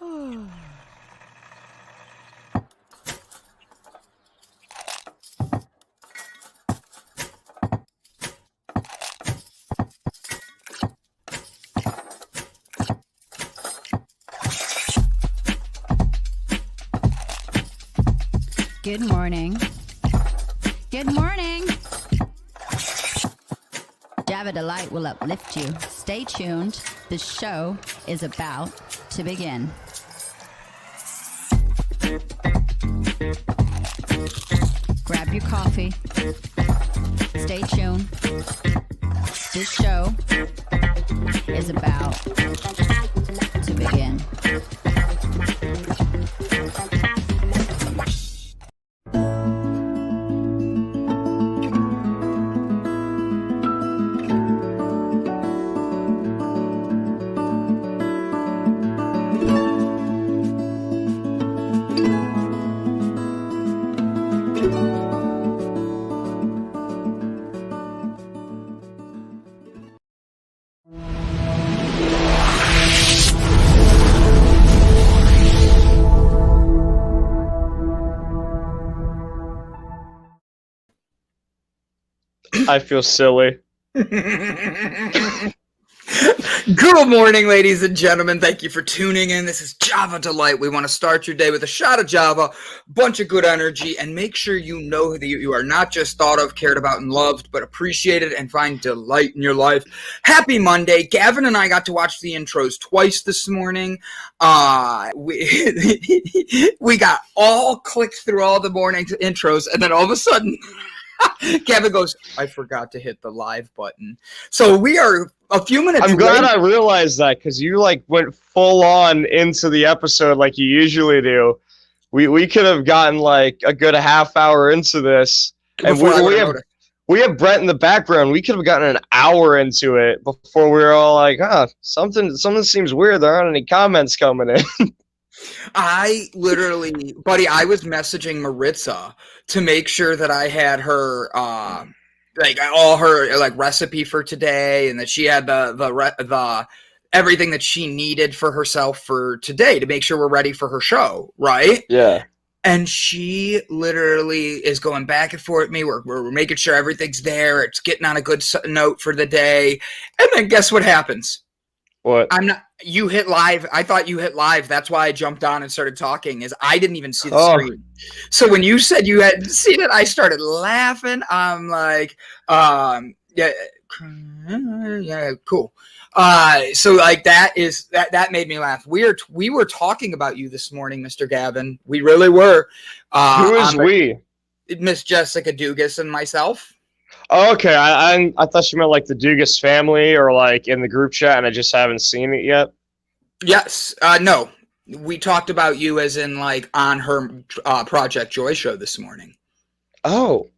Good morning. Good morning. Java Delight will uplift you. Stay tuned. The show is about to begin. Grab your coffee. Stay tuned. This show is about to begin. I feel silly. Good morning, ladies and gentlemen. Thank you for tuning in. This is Java Delight. We want to start your day with a shot of Java, bunch of good energy, and make sure you know that you are not just thought of, cared about, and loved, but appreciated and find delight in your life. Happy Monday. Gavin and I got to watch the intros twice this morning. We got all clicked through all the morning intros, and then all of a sudden Gavin goes, I forgot to hit the live button. So we are a few minutes I'm glad late. I realized that, because you went full on into the episode like you usually do. We could have gotten a good half hour into this, and we have Brett in the background. We could have gotten an hour into it before we were all like, something seems weird. There aren't any comments coming in. I literally, buddy, I was messaging Maritza to make sure that I had her, all her recipe for today, and that she had the everything that she needed for herself for today to make sure we're ready for her show, right? Yeah. And she literally is going back and forth with me. We're making sure everything's there. It's getting on a good note for the day. And then guess what happens? What? You hit live. I thought you hit live. That's why I jumped on and started talking, is I didn't even see the screen. So when you said you hadn't seen it, I started laughing. I'm like, yeah, cool. So that made me laugh. We were talking about you this morning, Mr. Gavin. We really were. Who is we? Miss Jessica Dugas and myself. Oh, okay. I thought you meant the Dugas family, or in the group chat, and I just haven't seen it yet. Yes. No. We talked about you as in on her Project Joy show this morning. Oh.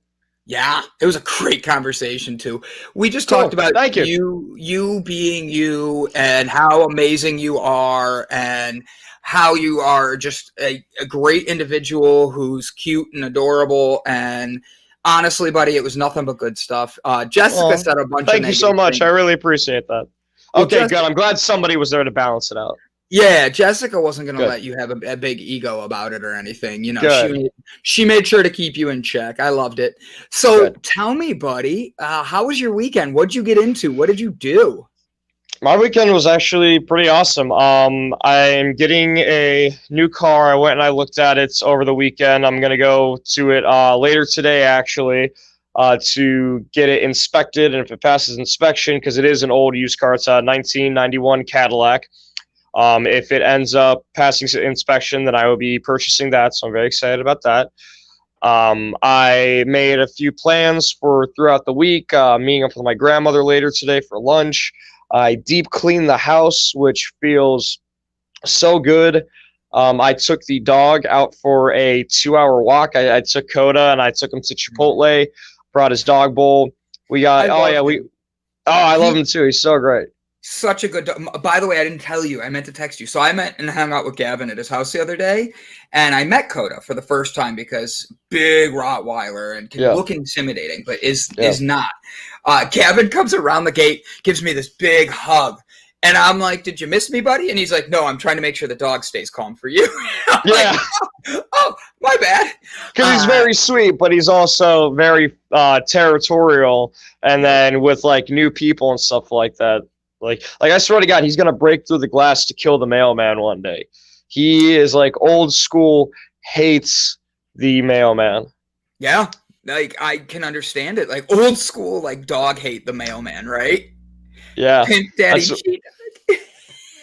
Yeah. It was a great conversation too. We just talked about you being you, and how amazing you are, and how you are just a great individual who's cute and adorable. And honestly, buddy, it was nothing but good stuff. Jessica said a bunch of Thank you so much. things. I really appreciate that. Okay, good. I'm glad somebody was there to balance it out. Yeah, Jessica wasn't going to let you have a big ego about it or anything. You know, she made sure to keep you in check. I loved it. So tell me, buddy, how was your weekend? What'd you get into? What did you do? My weekend was actually pretty awesome. I'm getting a new car. I went and I looked at it over the weekend. I'm going to go to it later today, actually, to get it inspected. And if it passes inspection, because it is an old used car, it's a 1991 Cadillac. If it ends up passing inspection, then I will be purchasing that. So I'm very excited about that. I made a few plans for throughout the week, meeting up with my grandmother later today for lunch. I deep cleaned the house, which feels so good. I took the dog out for a 2-hour walk. I took Coda and I took him to Chipotle, brought his dog bowl. I love him too. He's so great. Such a good dog. By the way, I didn't tell you. I meant to text you. So I met and hung out with Gavin at his house the other day, and I met Coda for the first time because big Rottweiler and can look intimidating, but is not. Gavin comes around the gate, gives me this big hug, And I'm like, did you miss me, buddy? And he's like, no, I'm trying to make sure the dog stays calm for you. Yeah. Like, oh, my bad. Because he's very sweet, but he's also very territorial. And then with like new people and stuff like that, like I swear to God, he's gonna break through the glass to kill the mailman one day. He is like old school, hates the mailman. Yeah, like I can understand it. Like old school, like dog hate the mailman, right? Yeah. Pimp daddy.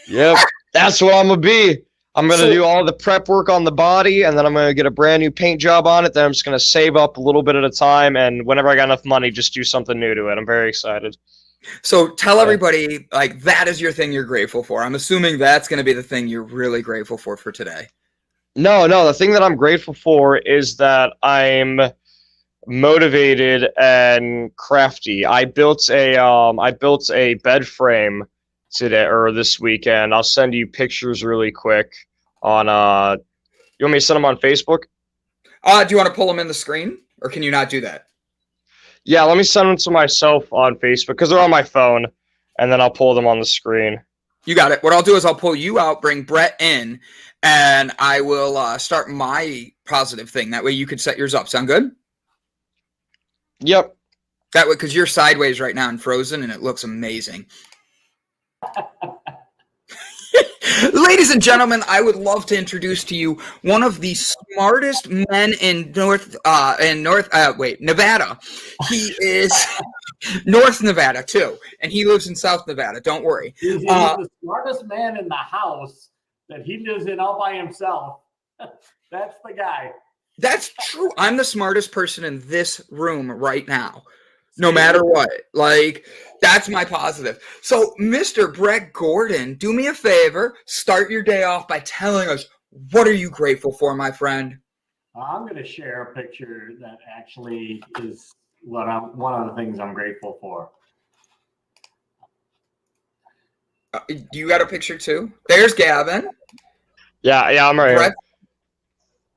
Yep. That's what I'm gonna be. I'm going to do all the prep work on the body, and then I'm going to get a brand new paint job on it. Then I'm just going to save up a little bit at a time, and whenever I got enough money, just do something new to it. I'm very excited. So tell everybody, like, that is your thing you're grateful for. I'm assuming that's going to be the thing you're really grateful for today. No, the thing that I'm grateful for is that I'm motivated and crafty. I built a bed frame today or this weekend. I'll send you pictures really quick on you want me to send them on Facebook? Do you want to pull them in the screen, or can you not do that? Yeah, let me send them to myself on Facebook because they're on my phone, and then I'll pull them on the screen. You got it. What I'll do is I'll pull you out, bring Brett in, and I will start my positive thing. That way you could set yours up. Sound good? Yep. That way, because you're sideways right now and frozen, and it looks amazing. Ladies and gentlemen, I would love to introduce to you one of the smartest men in Nevada. He is North Nevada too, and he lives in South Nevada. Don't worry. He's the smartest man in the house that he lives in all by himself. That's the guy. That's true. I'm the smartest person in this room right now. No matter what. Like, that's my positive. So, Mr. Brett Gordon, do me a favor. Start your day off by telling us, what are you grateful for, my friend? I'm going to share a picture that actually is one of the things I'm grateful for. Do you got a picture too? There's Gavin. Yeah, I'm right Brett.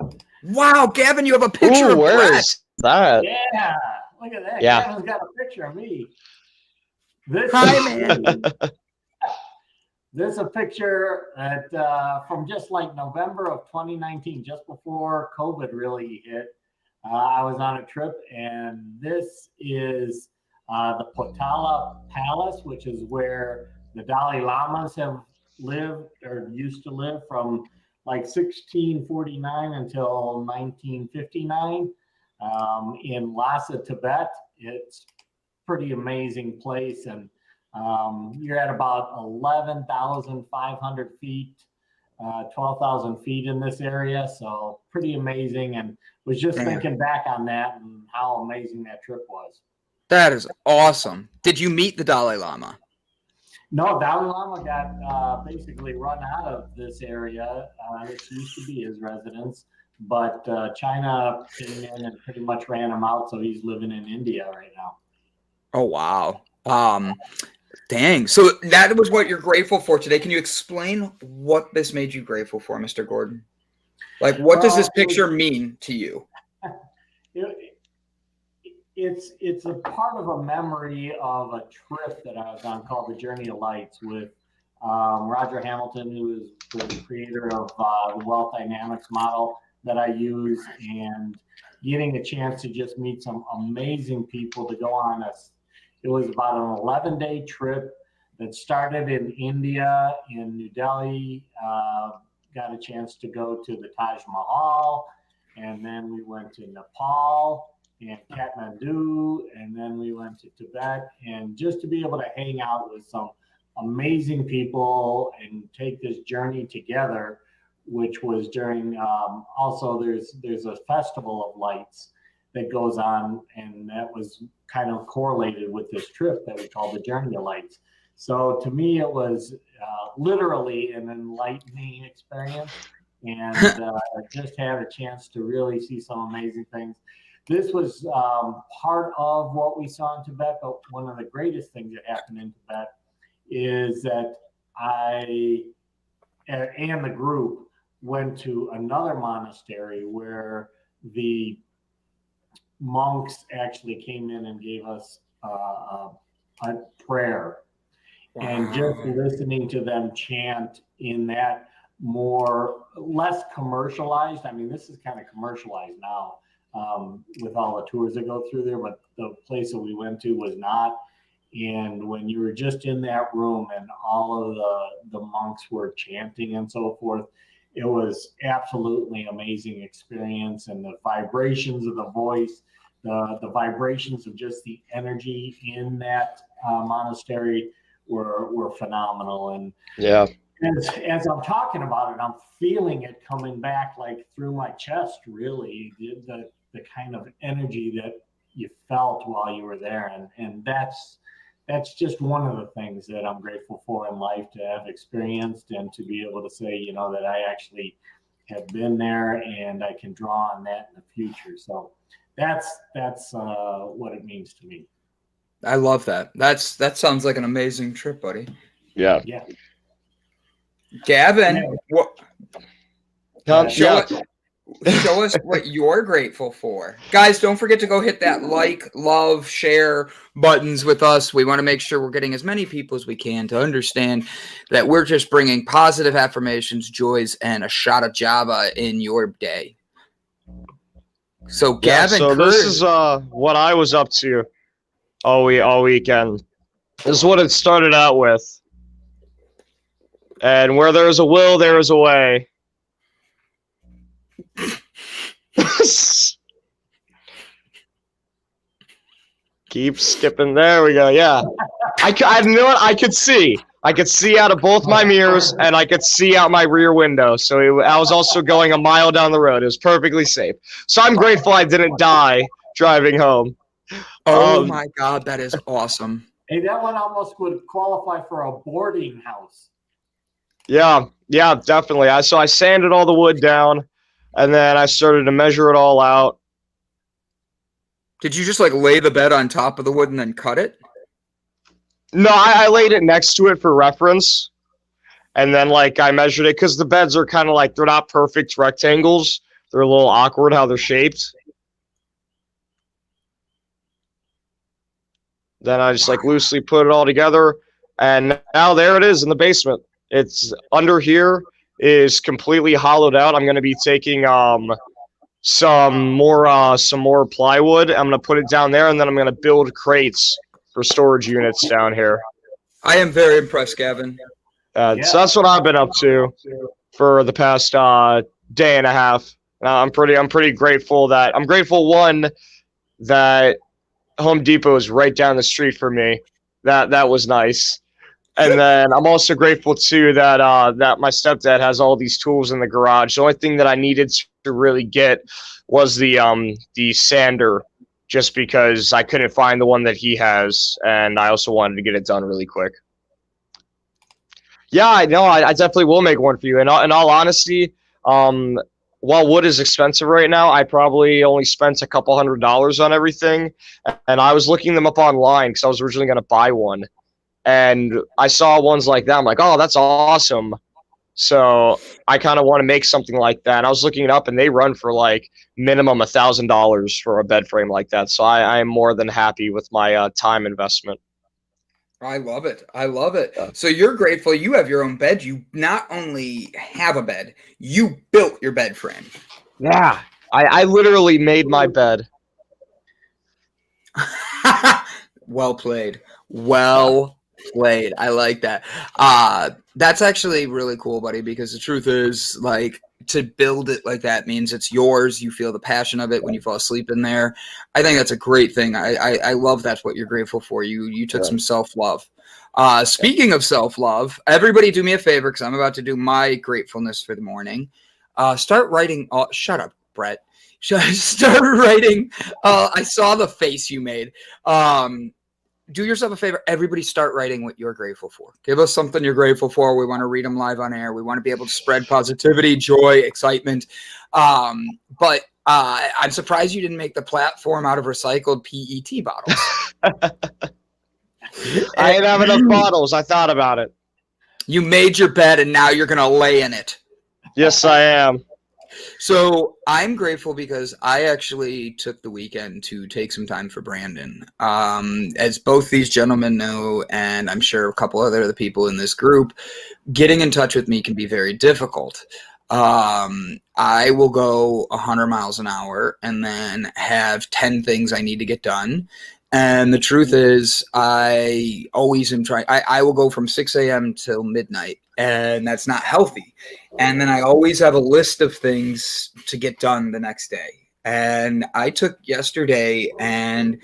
Here. Wow, Gavin, you have a picture of Brett. Where's that? Yeah. Look at that. Yeah. Gavin's got a picture of me. Hi, man. This is a picture from just like November of 2019, just before COVID really hit. I was on a trip, and this is the Potala Palace, which is where the Dalai Lamas have lived or used to live from like 1649 until 1959. In Lhasa, Tibet. It's pretty amazing place, and you're at about 11,500 feet, 12,000 feet in this area, so pretty amazing. And was just thinking back on that and how amazing that trip was. That is awesome. Did you meet the Dalai Lama? No, Dalai Lama got basically run out of this area. It used to be his residence. But China came in and pretty much ran him out, so he's living in India right now. Oh, wow. Dang. So that was what you're grateful for today. Can you explain what this made you grateful for, Mr. Gordon? Like, what does this picture mean to you? It's a part of a memory of a trip that I was on called the Journey of Lights with Roger Hamilton, who is the creator of the Wealth Dynamics model that I use, and getting a chance to just meet some amazing people to go on it was about an 11-day trip that started in India, in New Delhi, got a chance to go to the Taj Mahal, and then we went to Nepal and Kathmandu, and then we went to Tibet, and just to be able to hang out with some amazing people and take this journey together, which was during also there's a festival of lights that goes on, and that was kind of correlated with this trip that we call the Journey of Lights. So to me, it was literally an enlightening experience, and just had a chance to really see some amazing things. This was part of what we saw in Tibet, but one of the greatest things that happened in Tibet is that I and the group went to another monastery where the monks actually came in and gave us a prayer. And just listening to them chant in that less commercialized. I mean, this is kind of commercialized now with all the tours that go through there, but the place that we went to was not. And when you were just in that room and all of the monks were chanting and so forth, it was absolutely amazing experience. And the vibrations of the voice, the vibrations of just the energy in that monastery were phenomenal. And yeah, as I'm talking about it, I'm feeling it coming back like through my chest, really, the kind of energy that you felt while you were there. And that's just one of the things that I'm grateful for in life, to have experienced and to be able to say, you know, that I actually have been there and I can draw on that in the future. So that's what it means to me. I love that. That sounds like an amazing trip, buddy. Yeah. Yeah. Gavin, show us what you're grateful for. Guys, don't forget to go hit that like, love, share buttons with us. We want to make sure we're getting as many people as we can to understand that we're just bringing positive affirmations, joys, and a shot of Java in your day. So, Gavin, this is what I was up to all weekend. This is what it started out with. And where there is a will, there is a way. Keep skipping. There we go. Yeah. I knew it. I could see out of both my mirrors, and I could see out my rear window. So I was also going a mile down the road. It was perfectly safe. So I'm grateful I didn't die driving home. Oh my God, that is awesome. Hey, that one almost would qualify for a boarding house. Yeah, definitely. So I sanded all the wood down, and then I started to measure it all out. Did you just like lay the bed on top of the wood and then cut it? No, I laid it next to it for reference, and then like I measured it because the beds are kind of like, they're not perfect rectangles. They're a little awkward how they're shaped. Then I just like loosely put it all together, and now there it is in the basement. It's under here is completely hollowed out. I'm going to be taking some more plywood. I'm going to put it down there, and then I'm going to build crates for storage units down here. I am very impressed, Gavin. So that's what I've been up to for the past day and a half. I'm pretty grateful that one, that Home Depot is right down the street for me. That was nice. And then I'm also grateful too that my stepdad has all these tools in the garage. The only thing that I needed to really get was the sander, just because I couldn't find the one that he has, and I also wanted to get it done really quick. Yeah, I know. I definitely will make one for you. In all honesty, while wood is expensive right now, I probably only spent a couple $100 on everything, and I was looking them up online because I was originally going to buy one. And I saw ones like that. I'm like, oh, that's awesome. So I kind of want to make something like that. And I was looking it up, and they run for like minimum $1,000 for a bed frame like that. So I am more than happy with my time investment. I love it. So you're grateful you have your own bed. You not only have a bed, you built your bed frame. Yeah, I literally made my bed. Well played. I like that. That's actually really cool, buddy, because the truth is, like, to build it like that means it's yours. You feel the passion of it when you fall asleep in there. I think that's a great thing. I love that's what you're grateful for. You took some self-love. Speaking of self-love, everybody do me a favor, because I'm about to do my gratefulness for the morning. Start writing. Shut up, Brett. Start writing. I saw the face you made. Do yourself a favor. Everybody start writing what you're grateful for. Give us something you're grateful for. We want to read them live on air. We want to be able to spread positivity, joy, excitement. But I'm surprised you didn't make the platform out of recycled PET bottles. I didn't have enough bottles. I thought about it. You made your bed, and now you're going to lay in it. Yes, I am. So I'm grateful because I actually took the weekend to take some time for Brandon. As both these gentlemen know, and I'm sure a couple other people in this group, getting in touch with me can be very difficult. I will go 100 miles an hour and then have 10 things I need to get done. And the truth is, I always am trying. I will go from 6 a.m. till midnight, and that's not healthy. And then I always have a list of things to get done the next day. And I took yesterday, and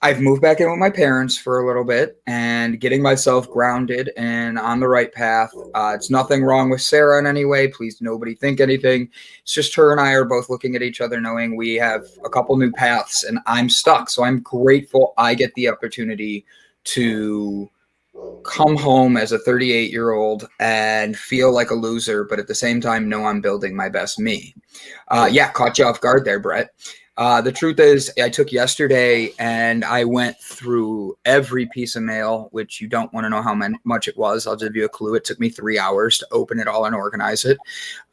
I've moved back in with my parents for a little bit and getting myself grounded and on the right path. It's nothing wrong with Sarah in any way. Please, nobody think anything. It's just her and I are both looking at each other, knowing we have a couple new paths and I'm stuck. So I'm grateful I get the opportunity to come home as a 38-year-old and feel like a loser, but at the same time, know I'm building my best me. Yeah, caught you off guard there, Brett. The truth is, I took yesterday and I went through every piece of mail, which you don't want to know how much it was. I'll give you a clue. It took me 3 hours to open it all and organize it.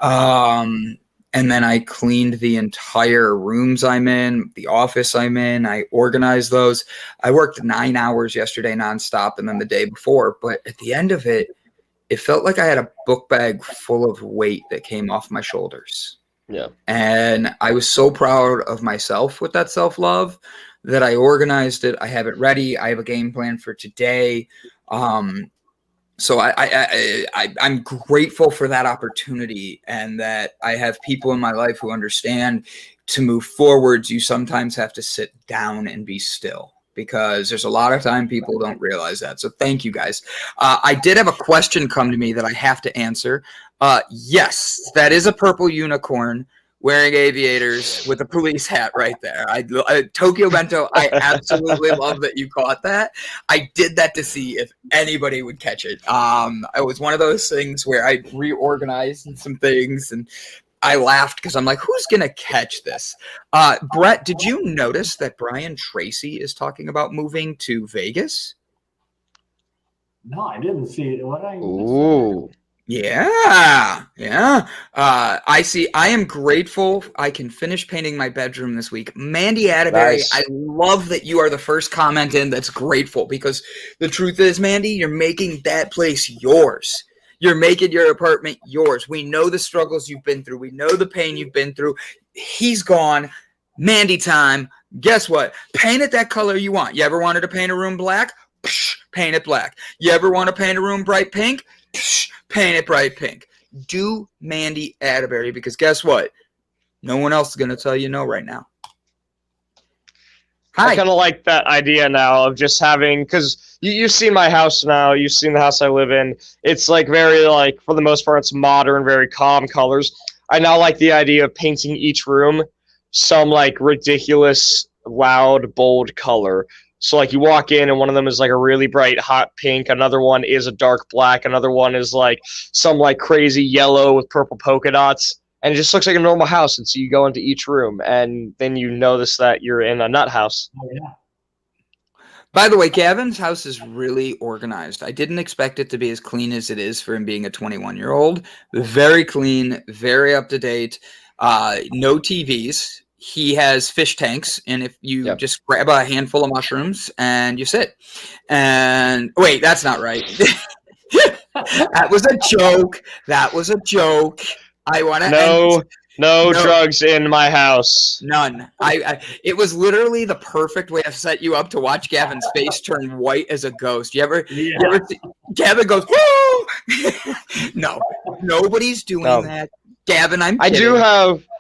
And then I cleaned the entire rooms I'm in, the office I'm in. I organized those. I worked 9 hours yesterday nonstop and then the day before. But at the end of it, it felt like I had a book bag full of weight that came off my shoulders. Yeah. And I was so proud of myself with that self-love that I organized it. I have it ready. I have a game plan for today. So I'm grateful for that opportunity and that I have people in my life who understand to move forwards. You sometimes have to sit down and be still because there's a lot of time people don't realize that. So thank you guys. I did have a question come to me that I have to answer. Yes, that is a purple unicorn wearing aviators with a police hat right there. Tokyo Bento, I absolutely love that you caught that. I did that to see if anybody would catch it. It was one of those things where I reorganized some things and I laughed because I'm like, who's going to catch this? Brett, did you notice that Brian Tracy is talking about moving to Vegas? No, I didn't see it. What I Ooh. Yeah. I see. I am grateful I can finish painting my bedroom this week. Mandy Atterbury, nice. I love that you are the first comment in that's grateful because the truth is, Mandy, you're making that place yours. You're making your apartment yours. We know the struggles you've been through. We know the pain you've been through. He's gone. Mandy time. Guess what? Paint it that color you want. You ever wanted to paint a room black? Psh, paint it black. You ever want to paint a room bright pink? Psh, paint it bright pink. Do Mandy Atterbury because guess what? No one else is going to tell you no right now. Hi. I kind of like that idea now of just having, because you've seen my house now, you've seen the house I live in. It's like very, like, for the most part, it's modern, very calm colors. I now like the idea of painting each room some, like, ridiculous, loud, bold color. So, like, you walk in and one of them is, like, a really bright hot pink. Another one is a dark black. Another one is, like, some, like, crazy yellow with purple polka dots. And it just looks like a normal house. And so you go into each room, and then you notice that you're in a nut house. Oh, yeah. By the way, Gavin's house is really organized. I didn't expect it to be as clean as it is for him being a 21-year-old. Very clean, very up to date. No TVs. He has fish tanks, and if you just grab a handful of mushrooms and you sit. And wait, that's not right. That was a joke. That was a joke. I want to no drugs in my house. None. It was literally the perfect way to set you up to watch Gavin's face turn white as a ghost. You ever see, Gavin goes, woo! No, nobody's doing that. Gavin, I'm kidding.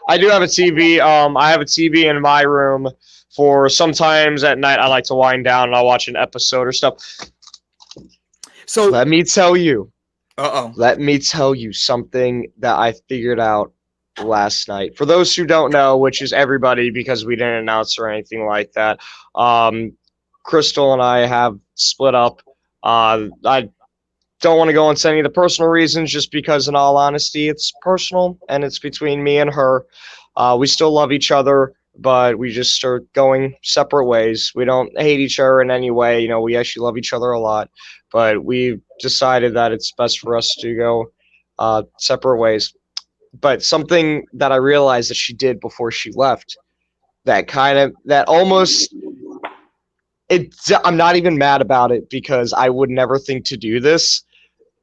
I do have a TV. I have a TV in my room for sometimes at night I like to wind down and I'll watch an episode or stuff. So let me tell you. Uh-oh. Let me tell you something that I figured out last night. For those who don't know, which is everybody because we didn't announce or anything like that, Crystal and I have split up. I don't want to go into any of the personal reasons just because, in all honesty, it's personal and it's between me and her. We still love each other, but we just start going separate ways. We don't hate each other in any way. You know, we actually love each other a lot, but we decided that it's best for us to go separate ways. but something that I realized that she did before she left, I'm not even mad about it because I would never think to do this,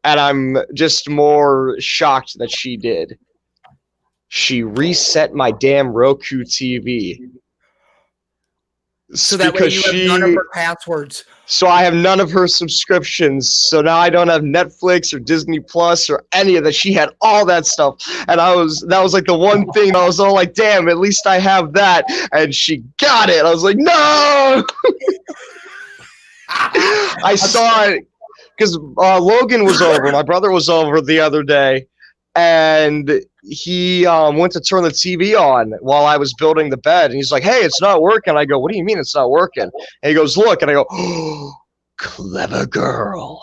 and I'm just more shocked that she did. She reset my damn Roku TV. So that way you have none of her passwords. So I have none of her subscriptions. So now I don't have Netflix or Disney Plus or any of that. She had all that stuff. And that was like the one thing I was all like, damn, at least I have that. And she got it. I was like, no! I saw it because Logan was over. My brother was over the other day. And he went to turn the TV on while I was building the bed. And he's like, hey, it's not working. I go, what do you mean it's not working? And he goes, look. And I go, oh, clever girl.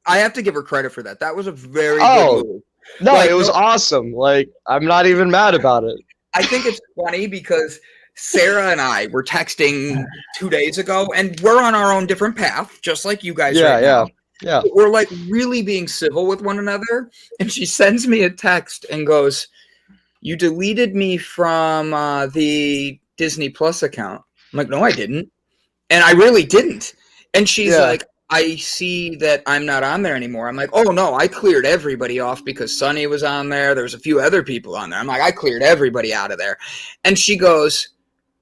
I have to give her credit for that. That was a very good move. No, like, it was awesome. Like, I'm not even mad about it. I think it's funny because Sarah and I were texting 2 days ago, and we're on our own different path, just like you guys right now. Yeah. We're like really being civil with one another. And she sends me a text and goes, you deleted me from the Disney Plus account. I'm like, no, I didn't. And I really didn't. And she's like, I see that I'm not on there anymore. I'm like, oh, no, I cleared everybody off because Sonny was on there. There was a few other people on there. I'm like, I cleared everybody out of there. And she goes,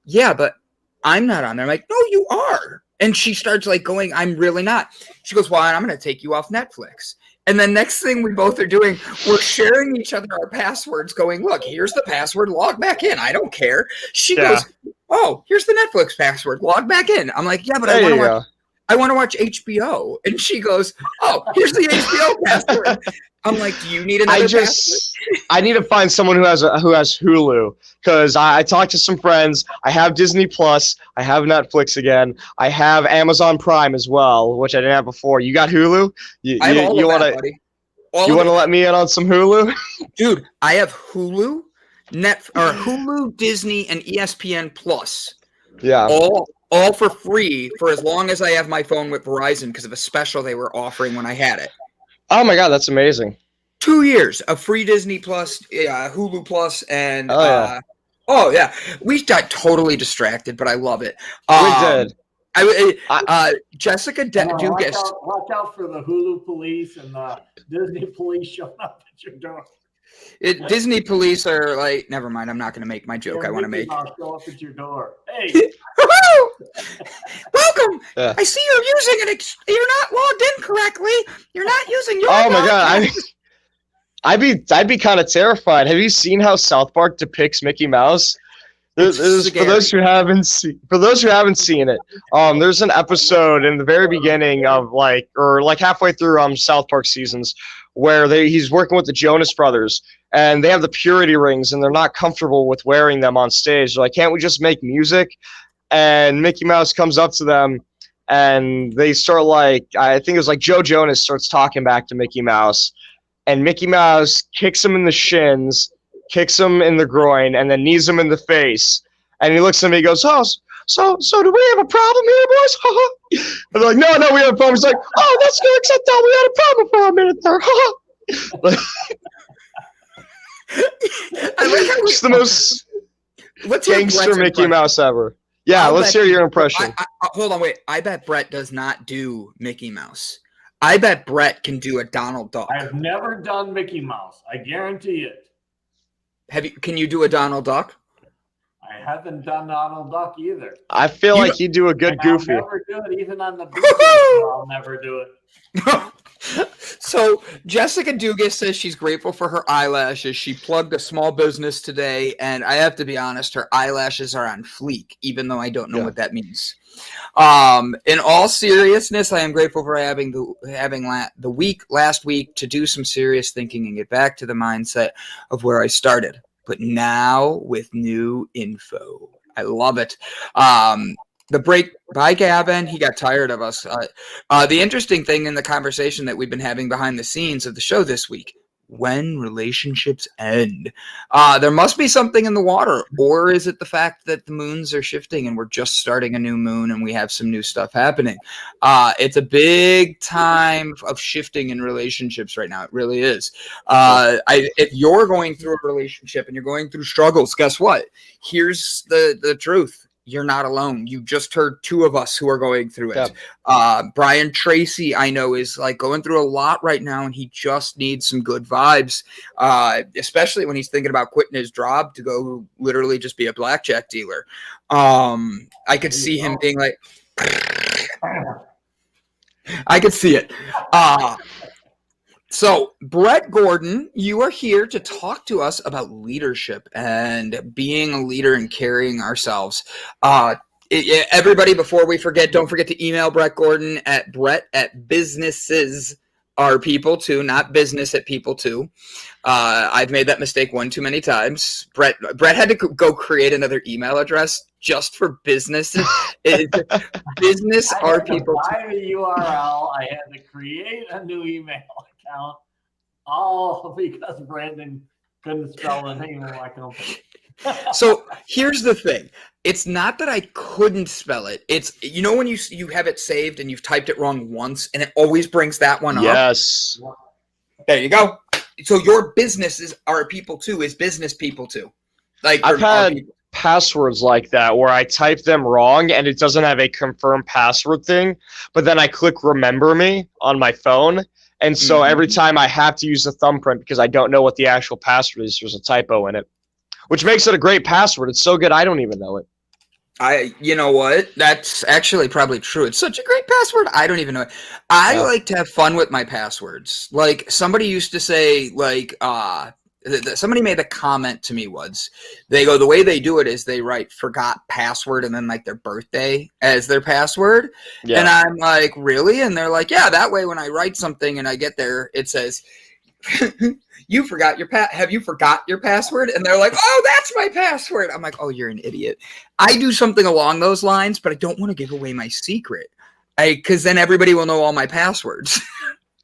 yeah, but I'm not on there. I'm like, no, you are. And she starts like going, I'm really not. She goes, well, I'm going to take you off Netflix. And then next thing we both are doing, we're sharing each other our passwords going, look, here's the password, log back in. I don't care. She goes, oh, here's the Netflix password, log back in. I'm like, yeah, but I want to watch HBO. And she goes, oh, here's the HBO password. I'm like, do you need another password? I need to find someone who has Hulu, because I talked to some friends. I have Disney Plus. I have Netflix again. I have Amazon Prime as well, which I didn't have before. You got Hulu? You want to let me in on some Hulu? Dude, I have Hulu, Hulu, Disney, and ESPN Plus. Yeah. All for free for as long as I have my phone with Verizon because of a special they were offering when I had it. Oh my God, that's amazing. 2 years of free Disney Plus, Hulu Plus, and we got totally distracted, but I love it. We did. Jessica Dugas. Watch out for the Hulu police and the Disney police showing up at your door. Disney police are like, never mind. I'm not going to make my joke I want to make. Show up at your door. Hey, welcome. Yeah. I see you're using it. You're not logged in correctly. You're not using your. Oh my God! I'd be kind of terrified. Have you seen how South Park depicts Mickey Mouse? For those who haven't seen it, there's an episode in the very beginning of like halfway through South Park seasons where he's working with the Jonas Brothers and they have the purity rings and they're not comfortable with wearing them on stage. They're like, can't we just make music? And Mickey Mouse comes up to them and they start I think it was like Joe Jonas starts talking back to Mickey Mouse, and Mickey Mouse kicks him in the shins, kicks him in the groin, and then knees him in the face. And he looks at me and he goes, oh, so do we have a problem here, boys? And they're like, no, we have a problem. He's like, oh, that's good, except that we had a problem for a minute there. I like how it's the most gangster Mickey Mouse ever. Yeah, let's hear your impression. Hold on, wait. I bet Brett does not do Mickey Mouse. I bet Brett can do a Donald Duck. I've never done Mickey Mouse. I guarantee it. Can you do a Donald Duck? I haven't done Donald Duck either. I feel like he'd do a good Goofy. I'll never do it, even on the beach. I'll never do it. So Jessica Dugas says she's grateful for her eyelashes. She plugged a small business today, and I have to be honest, her eyelashes are on fleek, even though I don't know what that means. In all seriousness, I am grateful for having the last week to do some serious thinking and get back to the mindset of where I started, but now with new info. I love it. The break by Gavin, he got tired of us. The interesting thing in the conversation that we've been having behind the scenes of the show this week, when relationships end. There must be something in the water, or is it the fact that the moons are shifting and we're just starting a new moon and we have some new stuff happening? It's a big time of shifting in relationships right now. It really is. If you're going through a relationship and you're going through struggles, guess what? Here's the truth. You're not alone. You just heard two of us who are going through it. Brian Tracy, I know, is like going through a lot right now, and he just needs some good vibes, especially when he's thinking about quitting his job to go literally just be a blackjack dealer. I could see him being like, I could see it. So, Brett Gordon, you are here to talk to us about leadership and being a leader and carrying ourselves. Everybody, before we forget, don't forget to email Brett Gordon at brett@businesses-are-people-too, not business at people-too. I've made that mistake one too many times. Brett had to go create another email address just for businesses. Business are people. I had to buy the URL. I had to create a new email account, all because Brandon couldn't spell the name of my company. So here's the thing. It's not that I couldn't spell it. It's, you know, when you have it saved and you've typed it wrong once and it always brings that one up. Yes. There you go. So your businesses are people too, is business people too. Like I've had passwords like that where I type them wrong and it doesn't have a confirmed password thing, but then I click remember me on my phone. And so every time I have to use the thumbprint because I don't know what the actual password is, there's a typo in it, which makes it a great password. It's so good I don't even know it. You know what? That's actually probably true. It's such a great password. I don't even know it. I like to have fun with my passwords. Like somebody used to say, like, somebody made a comment to me once. They go, the way they do it is they write forgot password and then like their birthday as their password. Yeah. And I'm like, really? And they're like, yeah, that way when I write something and I get there, it says, you forgot your have you forgot your password? And they're like, oh, that's my password. I'm like, oh, you're an idiot. I do something along those lines, but I don't want to give away my secret. Because then everybody will know all my passwords.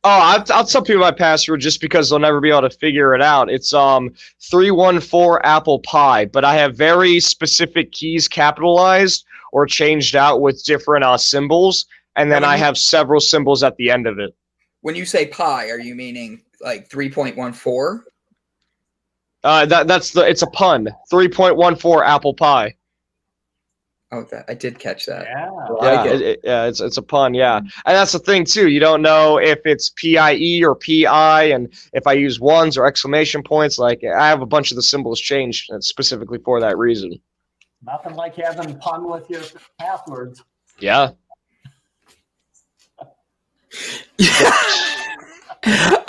Oh, I'll tell people my password just because they'll never be able to figure it out. It's 314 apple pie, but I have very specific keys capitalized or changed out with different symbols, and then I have several symbols at the end of it. When you say pie, are you meaning like 3.14? It's a pun. 3.14 apple pie. Oh, I did catch that. Yeah, it's a pun. Yeah, and that's the thing too. You don't know if it's PIE or PI, and if I use ones or exclamation points. Like I have a bunch of the symbols changed specifically for that reason. Nothing like having pun with your passwords. Yeah.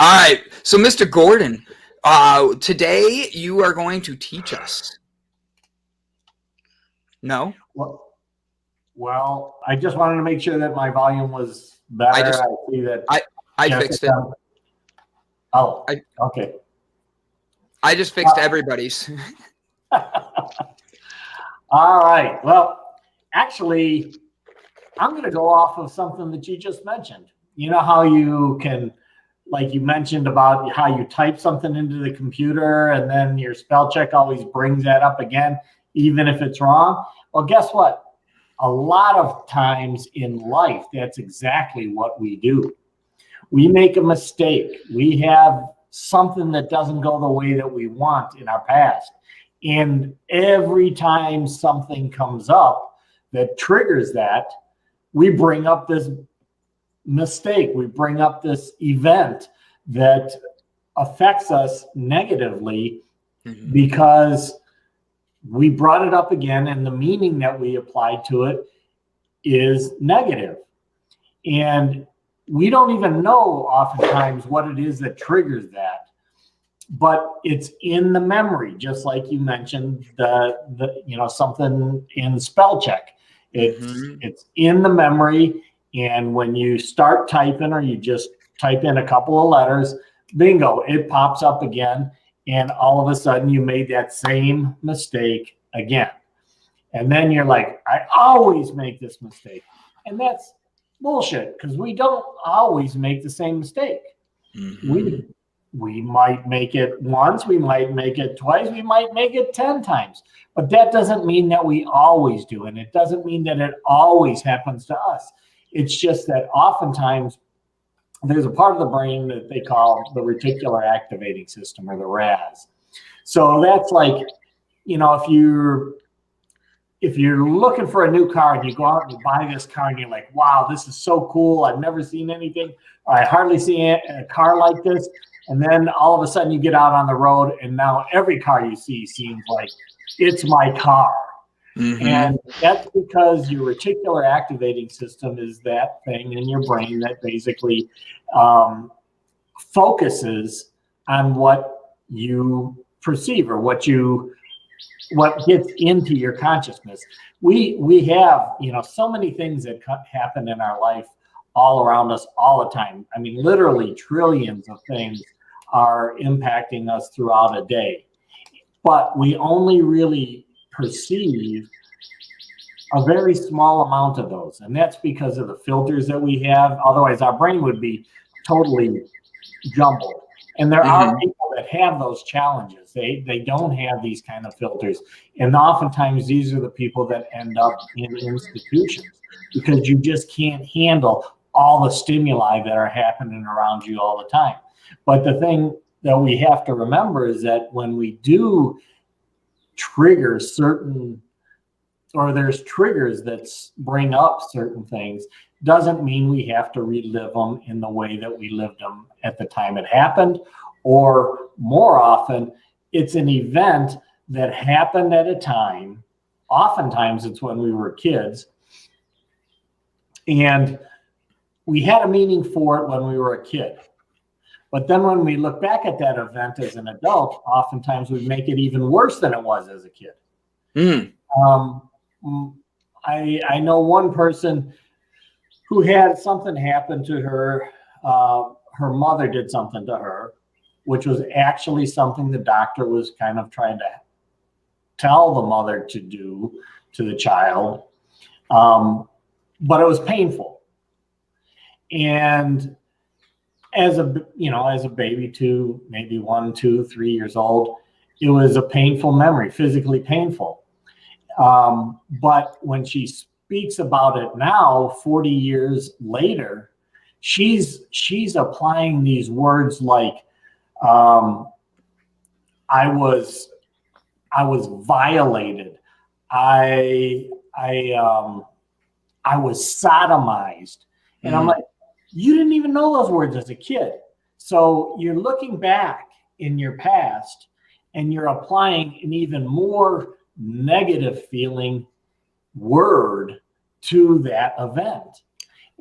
All right. So, Mr. Gordon, today you are going to teach us. No? Well, I just wanted to make sure that my volume was better. I see that. I fixed it. Oh, okay. I just fixed everybody's. All right. Well, actually, I'm going to go off of something that you just mentioned. You know how you can, like you mentioned about how you type something into the computer and then your spell check always brings that up again, even if it's wrong. Well, guess what? A lot of times in life, that's exactly what we do. We make a mistake. We have something that doesn't go the way that we want in our past. And every time something comes up that triggers that, we bring up this mistake. We bring up this event that affects us negatively because we brought it up again, and the meaning that we applied to it is negative. And we don't even know oftentimes what it is that triggers that, but it's in the memory, just like you mentioned, something in spell check. It's in the memory, and when you start typing or you just type in a couple of letters, bingo, it pops up again. And all of a sudden you made that same mistake again. And then you're like, I always make this mistake. And that's bullshit, because we don't always make the same mistake. We We might make it once, we might make it twice, we might make it 10 times. But that doesn't mean that we always do. And it doesn't mean that it always happens to us. It's just that oftentimes there's a part of the brain that they call the reticular activating system, or the RAS. So that's like, you know, if you're looking for a new car and you go out and you buy this car and you're like, wow, this is so cool. I've never seen anything. I hardly see a car like this. And then all of a sudden you get out on the road and now every car you see seems like it's my car. Mm-hmm. And that's because your reticular activating system is that thing in your brain that basically focuses on what you perceive, or what gets into your consciousness. We have, you know, so many things that happen in our life all around us all the time. I mean, literally trillions of things are impacting us throughout a day, but we only really perceive a very small amount of those. And that's because of the filters that we have. Otherwise, our brain would be totally jumbled. And there are people that have those challenges. They don't have these kind of filters. And oftentimes these are the people that end up in institutions, because you just can't handle all the stimuli that are happening around you all the time. But the thing that we have to remember is that when we do trigger certain, or there's triggers that bring up certain things, doesn't mean we have to relive them in the way that we lived them at the time it happened. Or more often, it's an event that happened at a time. Oftentimes it's when we were kids, and we had a meaning for it when we were a kid. But then when we look back at that event as an adult, oftentimes we make it even worse than it was as a kid. I know one person who had something happen to her. Her mother did something to her, which was actually something the doctor was kind of trying to tell the mother to do to the child. But it was painful. And as a baby, to maybe 1, 2, 3 years old, it was a painful memory, physically painful. But when she speaks about it now, 40 years later, she's applying these words like, I was violated. I was sodomized. And I'm like, you didn't even know those words as a kid. So you're looking back in your past and you're applying an even more negative feeling word to that event.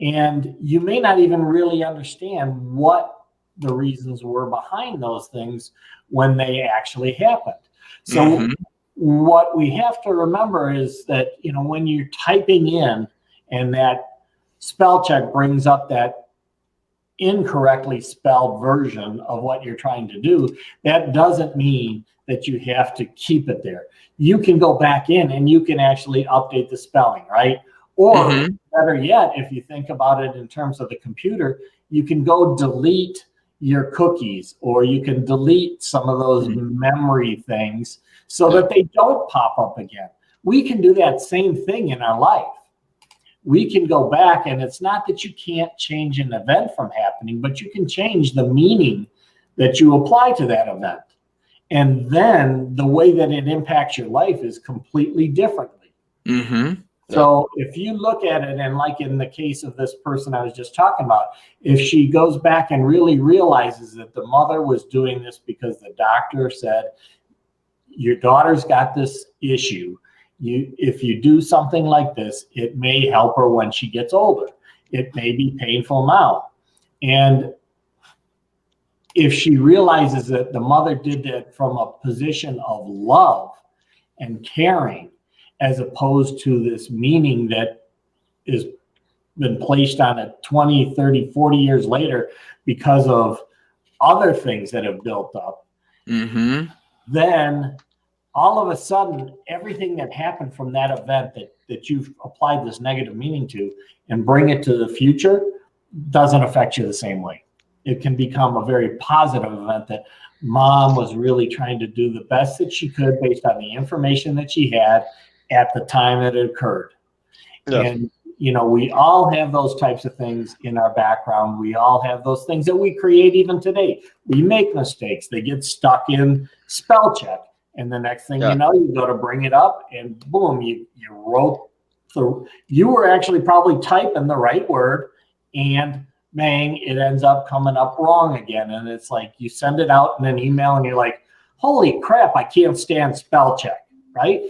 And you may not even really understand what the reasons were behind those things when they actually happened. So what we have to remember is that, you know, when you're typing in and that spell check brings up that incorrectly spelled version of what you're trying to do, that doesn't mean that you have to keep it there. You can go back in and you can actually update the spelling, right? Or better yet, if you think about it in terms of the computer, you can go delete your cookies, or you can delete some of those memory things so that they don't pop up again. We can do that same thing in our life. We can go back, and it's not that you can't change an event from happening, but you can change the meaning that you apply to that event. And then the way that it impacts your life is completely differently. So if you look at it, and like in the case of this person I was just talking about, if she goes back and really realizes that the mother was doing this because the doctor said, your daughter's got this issue. If you do something like this, it may help her when she gets older. It may be painful now. And if she realizes that the mother did that from a position of love and caring, as opposed to this meaning that is been placed on it 20, 30, 40 years later because of other things that have built up, then all of a sudden, everything that happened from that event that you've applied this negative meaning to and bring it to the future doesn't affect you the same way. it can become a very positive event that mom was really trying to do the best that she could based on the information that she had at the time that it occurred. Yeah. And, we all have those types of things in our background. We all have those things that we create even today. We make mistakes. They get stuck in spell check. And the next thing you know, you go to bring it up and boom, you wrote you were actually probably typing the right word and bang, it ends up coming up wrong again. And it's like you send it out in an email and you're like, holy crap, I can't stand spell check, right?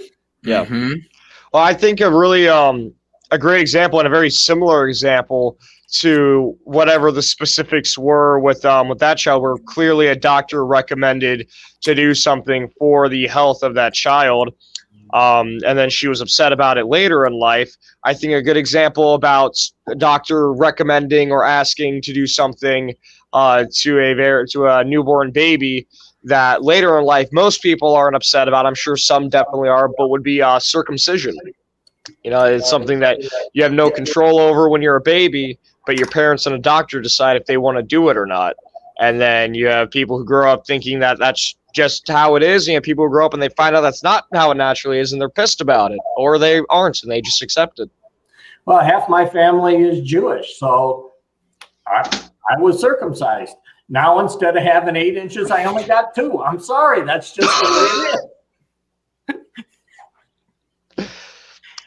Yeah. Mm-hmm. Well, I think a really a great example and a very similar example to whatever the specifics were with that child, where clearly a doctor recommended to do something for the health of that child. And then she was upset about it later in life. I think a good example about a doctor recommending or asking to do something to a newborn baby that later in life most people aren't upset about. I'm sure some definitely are, but would be circumcision. It's something that you have no control over when you're a baby, but your parents and a doctor decide if they want to do it or not. And then you have people who grow up thinking that that's just how it is. And you have people who grow up and they find out that's not how it naturally is, and they're pissed about it, or they aren't, and they just accept it. Well, half my family is Jewish, so I was circumcised. Now, instead of having 8 inches, I only got 2. I'm sorry. That's just the way it is.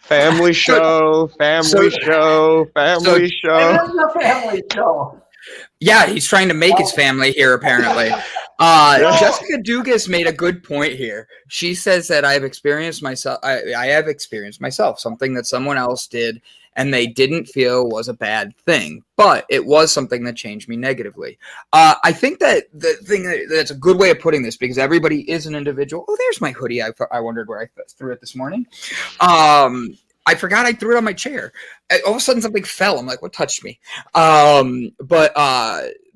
Family show. It is a family show. Yeah, he's trying to make his family here, apparently. Jessica Dugas made a good point here. She says that I have experienced myself something that someone else did and they didn't feel was a bad thing, but it was something that changed me negatively. I think that the thing that's a good way of putting this, because everybody is an individual. Oh, there's my hoodie. I wondered where I threw it this morning. I forgot I threw it on my chair. All of a sudden something fell. I'm like, what touched me? But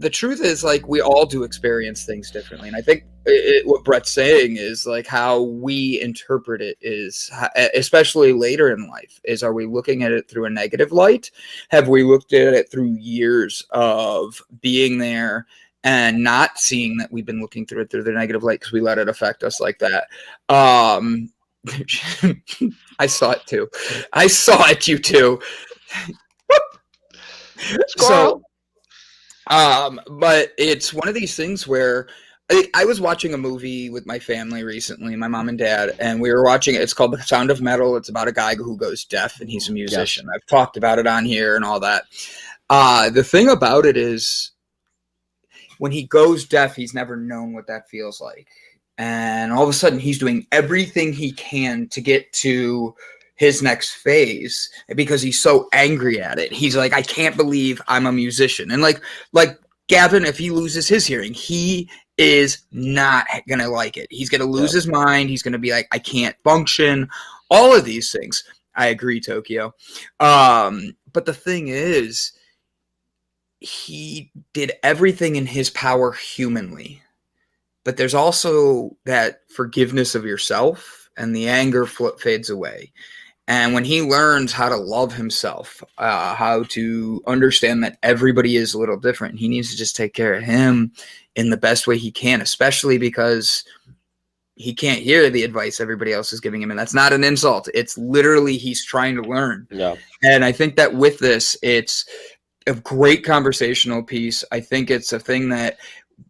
the truth is, like, we all do experience things differently. And I think what Brett's saying is, like, how we interpret it is, especially later in life, is, are we looking at it through a negative light? Have we looked at it through years of being there and not seeing that we've been looking through it through the negative light because we let it affect us like that? I saw it too. I saw it, you too. So, but it's one of these things where I was watching a movie with my family recently, my mom and dad, and we were watching it. It's called The Sound of Metal. It's about a guy who goes deaf and he's a musician. Yes. I've talked about it on here and all that. The thing about it is, when he goes deaf, he's never known what that feels like. And all of a sudden, he's doing everything he can to get to his next phase because he's so angry at it. He's like, I can't believe I'm a musician. And like Gavin, if he loses his hearing, he is not going to like it. He's going to lose his mind. He's going to be like, I can't function. All of these things. I agree, Tokyo. But the thing is, he did everything in his power humanly. But there's also that forgiveness of yourself, and the anger fades away. And when he learns how to love himself, how to understand that everybody is a little different, he needs to just take care of him in the best way he can, especially because he can't hear the advice everybody else is giving him. And that's not an insult. It's literally he's trying to learn. Yeah. And I think that with this, it's a great conversational piece. I think it's a thing that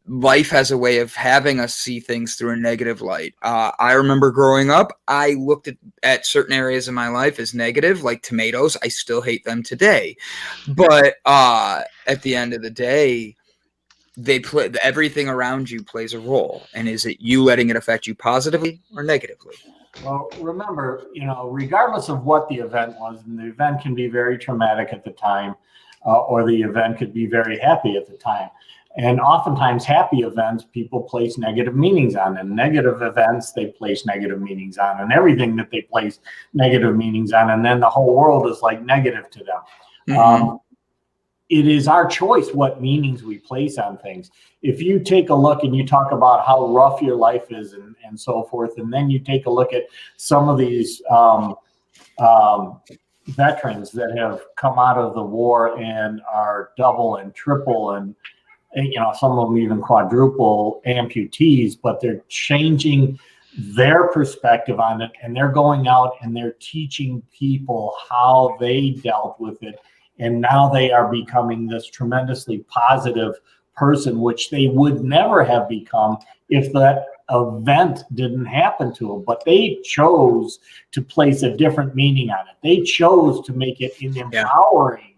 life has a way of having us see things through a negative light. I remember growing up, I looked at certain areas of my life as negative, like tomatoes. I still hate them today. But at the end of the day, everything around you plays a role. And is it you letting it affect you positively or negatively? Well, remember, regardless of what the event was, and the event can be very traumatic at the time, or the event could be very happy at the time. And oftentimes happy events, people place negative meanings on, and negative events, they place negative meanings on, and everything that they place negative meanings on. And then the whole world is like negative to them. Mm-hmm. It is our choice what meanings we place on things. If you take a look and you talk about how rough your life is and so forth, and then you take a look at some of these veterans that have come out of the war and are double and triple and some of them even quadruple amputees, but they're changing their perspective on it, and they're going out and they're teaching people how they dealt with it. And now they are becoming this tremendously positive person, which they would never have become if that event didn't happen to them. But they chose to place a different meaning on it. They chose to make it an empowering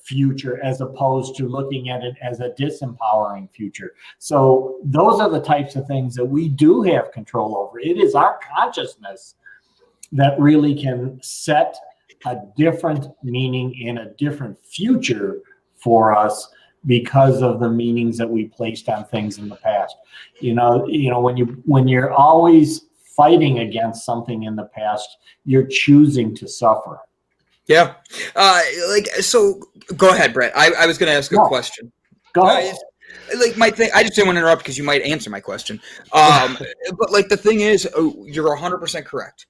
future, as opposed to looking at it as a disempowering future. So those are the types of things that we do have control over. It is our consciousness that really can set a different meaning in a different future for us because of the meanings that we placed on things in the past. When you're always fighting against something in the past, you're choosing to suffer. Yeah. So go ahead, Brett. I was going to ask a question. Go ahead. My thing, I just didn't want to interrupt because you might answer my question. But the thing is, you're 100% correct.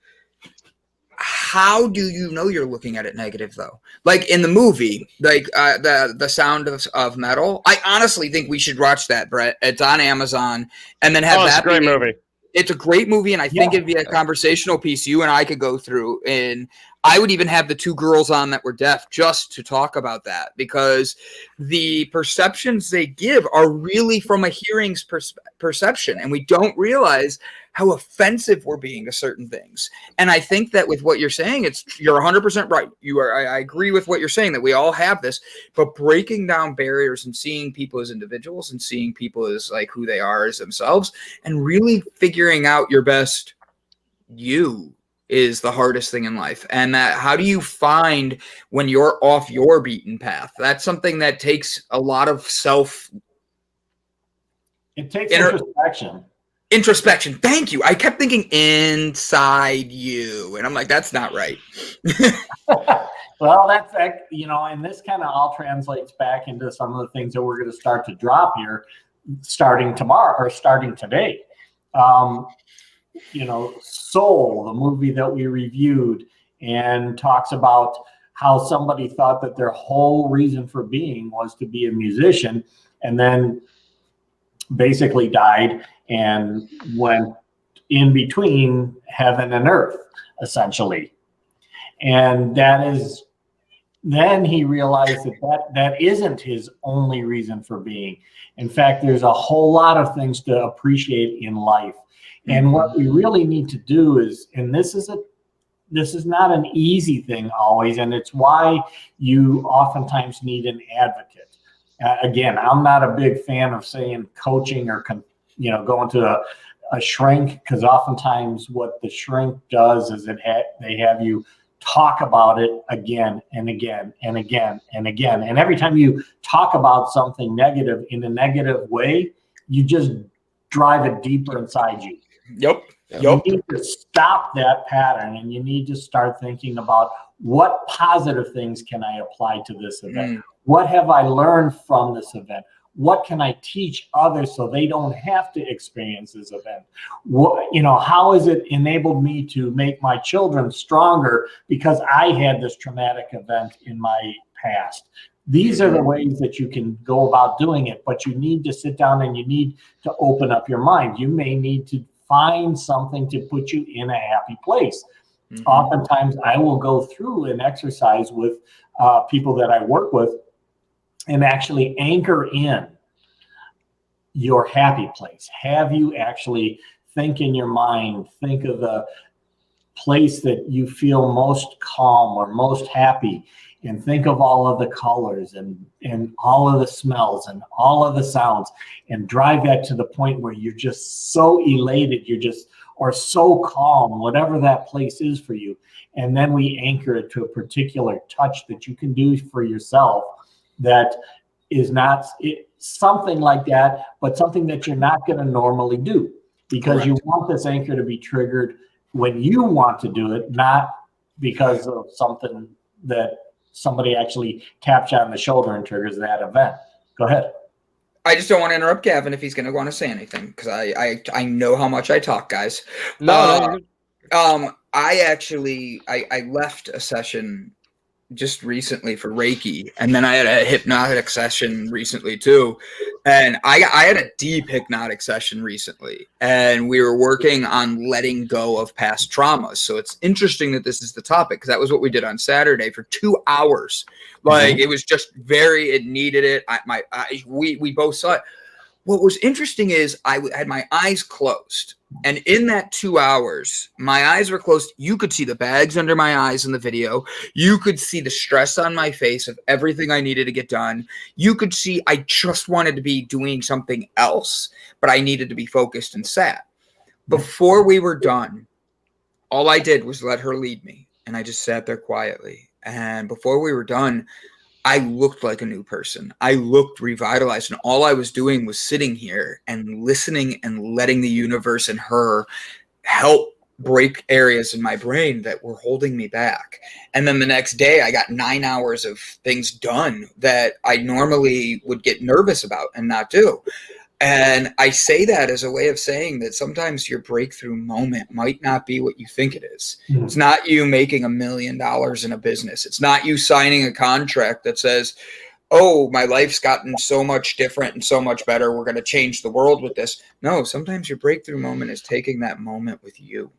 How do you know you're looking at it negative, though? Like in the movie, the Sound of Metal. I honestly think we should watch that, Brett. It's on Amazon, and then have that. It's a great movie. It's a great movie, and I think it'd be a conversational piece you and I could go through. And I would even have the two girls on that were deaf just to talk about that, because the perceptions they give are really from a hearing's perception, and we don't realize how offensive we're being to certain things. And I think that with what you're saying, you're 100% right. I agree with what you're saying, that we all have this, but breaking down barriers and seeing people as individuals and seeing people as like who they are as themselves, and really figuring out your best you is the hardest thing in life. And that, how do you find when you're off your beaten path? That's something that takes a lot of it takes introspection. Introspection. Thank you. I kept thinking inside you, and I'm like, that's not right. Well, and this kind of all translates back into some of the things that we're going to start to drop here, starting tomorrow or starting today. Soul, the movie that we reviewed, and talks about how somebody thought that their whole reason for being was to be a musician, and then basically died and went in between heaven and earth, essentially. And then he realized that isn't his only reason for being. In fact, there's a whole lot of things to appreciate in life. And what we really need to do is, and this is not an easy thing always, and it's why you oftentimes need an advocate. Again, I'm not a big fan of saying coaching or going to a shrink, because oftentimes what the shrink does is they have you talk about it again and again and again and again. And every time you talk about something negative in a negative way, you just drive it deeper inside you. Yep. You need to stop that pattern, and you need to start thinking about, what positive things can I apply to this event? What have I learned from this event? What can I teach others so they don't have to experience this event? How has it enabled me to make my children stronger because I had this traumatic event in my past? These are the ways that you can go about doing it, but you need to sit down and you need to open up your mind. You may need to find something to put you in a happy place. Oftentimes, I will go through an exercise with people that I work with and actually anchor in your happy place. Have you actually think in your mind, think of the place that you feel most calm or most happy, and think of all of the colors and all of the smells and all of the sounds, and drive that to the point where you're just so elated, or so calm, whatever that place is for you. And then we anchor it to a particular touch that you can do for yourself that is not something like that, but something that you're not going to normally do, because you want this anchor to be triggered when you want to do it, not because of something that somebody actually taps you on the shoulder and triggers that event. Go ahead. I just don't want to interrupt Gavin if he's going to want to say anything, because I know how much I talk, guys. No. I left a session just recently for Reiki, and then I had a hypnotic session recently too. And I had a deep hypnotic session recently, and we were working on letting go of past traumas. So it's interesting that this is the topic, because that was what we did on Saturday for 2 hours. Like it was just it needed it. We both saw it. What was interesting is I had my eyes closed, and in that 2 hours, my eyes were closed. You could see the bags under my eyes in the video. You could see the stress on my face of everything I needed to get done. You could see I just wanted to be doing something else, but I needed to be focused and sat. Before we were done, all I did was let her lead me, and I just sat there quietly. And before we were done, I looked like a new person. I looked revitalized, and all I was doing was sitting here and listening and letting the universe and her help break areas in my brain that were holding me back. And then the next day I got 9 hours of things done that I normally would get nervous about and not do. And I say that as a way of saying that sometimes your breakthrough moment might not be what you think it is. Mm-hmm. It's not you making $1 million in a business. It's not you signing a contract that says, oh, my life's gotten so much different and so much better, we're going to change the world with this. No, sometimes your breakthrough moment is taking that moment with you,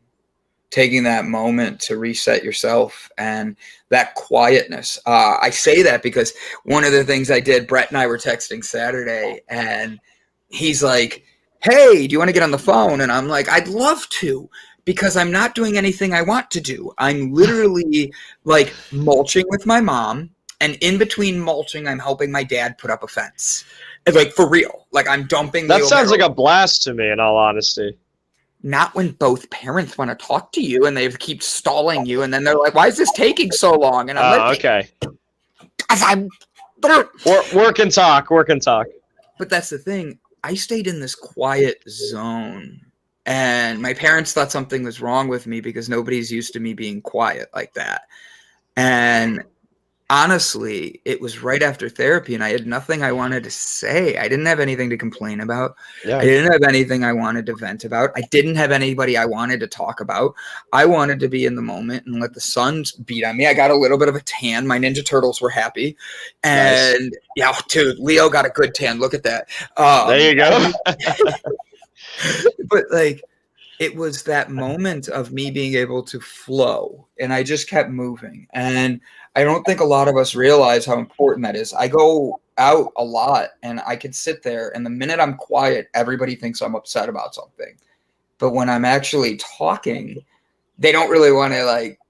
taking that moment to reset yourself and that quietness. I say that because one of the things I did, Brett and I were texting Saturday, and he's like, hey, do you want to get on the phone? And I'm like, I'd love to, because I'm not doing anything I want to do. I'm literally like mulching with my mom. And in between mulching, I'm helping my dad put up a fence. And like, for real. Like, I'm dumping. That sounds like a blast to me, in all honesty. Not when both parents want to talk to you and they keep stalling you. And then they're like, why is this taking so long? And I'm like, okay. I'm work and talk. But that's the thing. I stayed in this quiet zone, and my parents thought something was wrong with me because nobody's used to me being quiet like that. And honestly, it was right after therapy, and I had nothing I wanted to say. I didn't have anything to complain about. Yeah. I didn't have anything I wanted to vent about. I didn't have anybody I wanted to talk about. I wanted to be in the moment and let the sun beat on me. I got a little bit of a tan. My Ninja Turtles were happy. And nice. Yeah, dude, Leo got a good tan. Look at that. There you go. But like, it was that moment of me being able to flow, and I just kept moving. And I don't think a lot of us realize how important that is. I go out a lot, and I could sit there, and the minute I'm quiet, everybody thinks I'm upset about something. But when I'm actually talking, they don't really want to like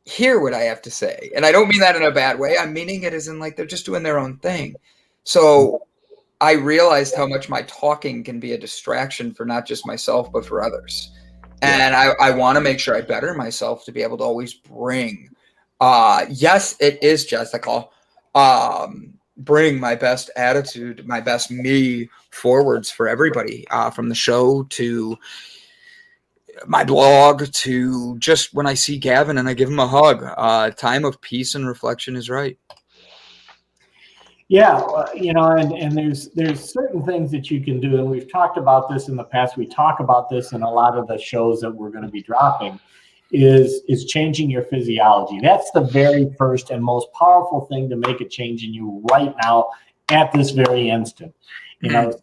hear what I have to say. And I don't mean that in a bad way. I'm meaning it as in like they're just doing their own thing. So I realized how much my talking can be a distraction for not just myself, but for others. And I want to make sure I better myself to be able to always bring, yes, it is Jessica, bring my best attitude, my best me forwards for everybody, from the show to my blog to just when I see Gavin and I give him a hug. Time of peace and reflection is right. Yeah, and there's certain things that you can do, and we've talked about this in the past. We talk about this in a lot of the shows that we're going to be dropping, is changing your physiology. That's the very first and most powerful thing to make a change in you right now at this very instant.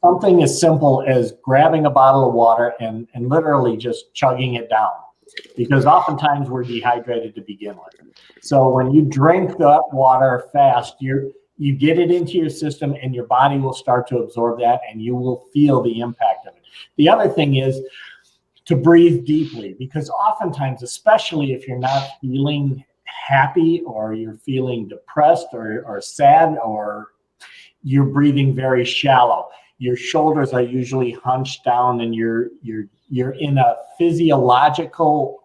Something as simple as grabbing a bottle of water and literally just chugging it down, because oftentimes we're dehydrated to begin with. So when you drink that water fast, you get it into your system, and your body will start to absorb that, and you will feel the impact of it. The other thing is to breathe deeply, because oftentimes, especially if you're not feeling happy or you're feeling depressed or sad, or you're breathing very shallow, your shoulders are usually hunched down, and you're in a physiological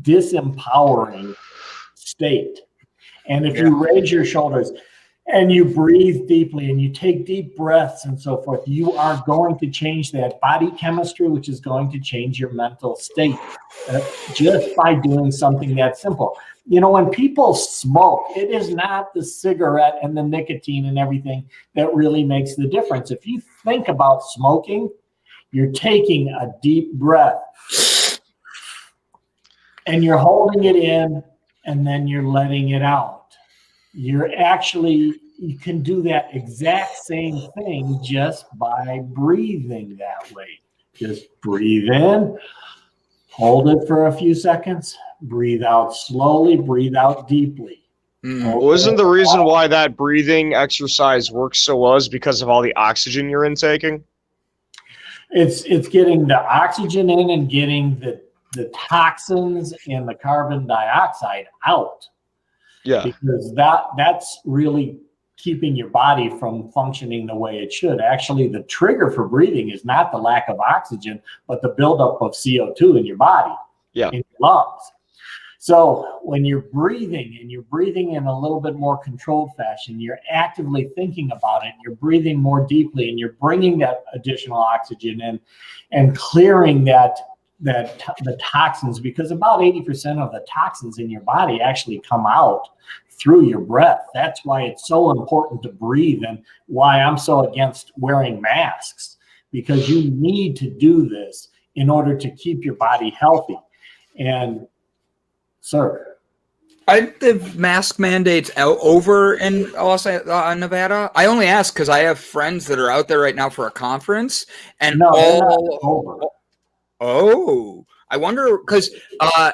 disempowering state. And if you raise your shoulders and you breathe deeply and you take deep breaths and so forth, you are going to change that body chemistry, which is going to change your mental state, just by doing something that simple. When people smoke, it is not the cigarette and the nicotine and everything that really makes the difference. If you think about smoking, you're taking a deep breath and you're holding it in, and then you're letting it out. you can do that exact same thing just by breathing that way. Just breathe in, hold it for a few seconds, breathe out slowly, breathe out deeply. Wasn't the reason why that breathing exercise works so well is because of all the oxygen you're intaking? It's getting the oxygen in and getting the toxins and the carbon dioxide out. Yeah. Because that's really keeping your body from functioning the way it should. Actually, the trigger for breathing is not the lack of oxygen, but the buildup of CO2 in your body, in your lungs. So when you're breathing and you're breathing in a little bit more controlled fashion, you're actively thinking about it, you're breathing more deeply, and you're bringing that additional oxygen in and clearing the toxins, because about 80% of the toxins in your body actually come out through your breath. That's why it's so important to breathe, and why I'm so against wearing masks, because you need to do this in order to keep your body healthy. And sir, Aren't the mask mandates out over in Nevada? I only ask because I have friends that are out there right now for a conference, and I wonder, because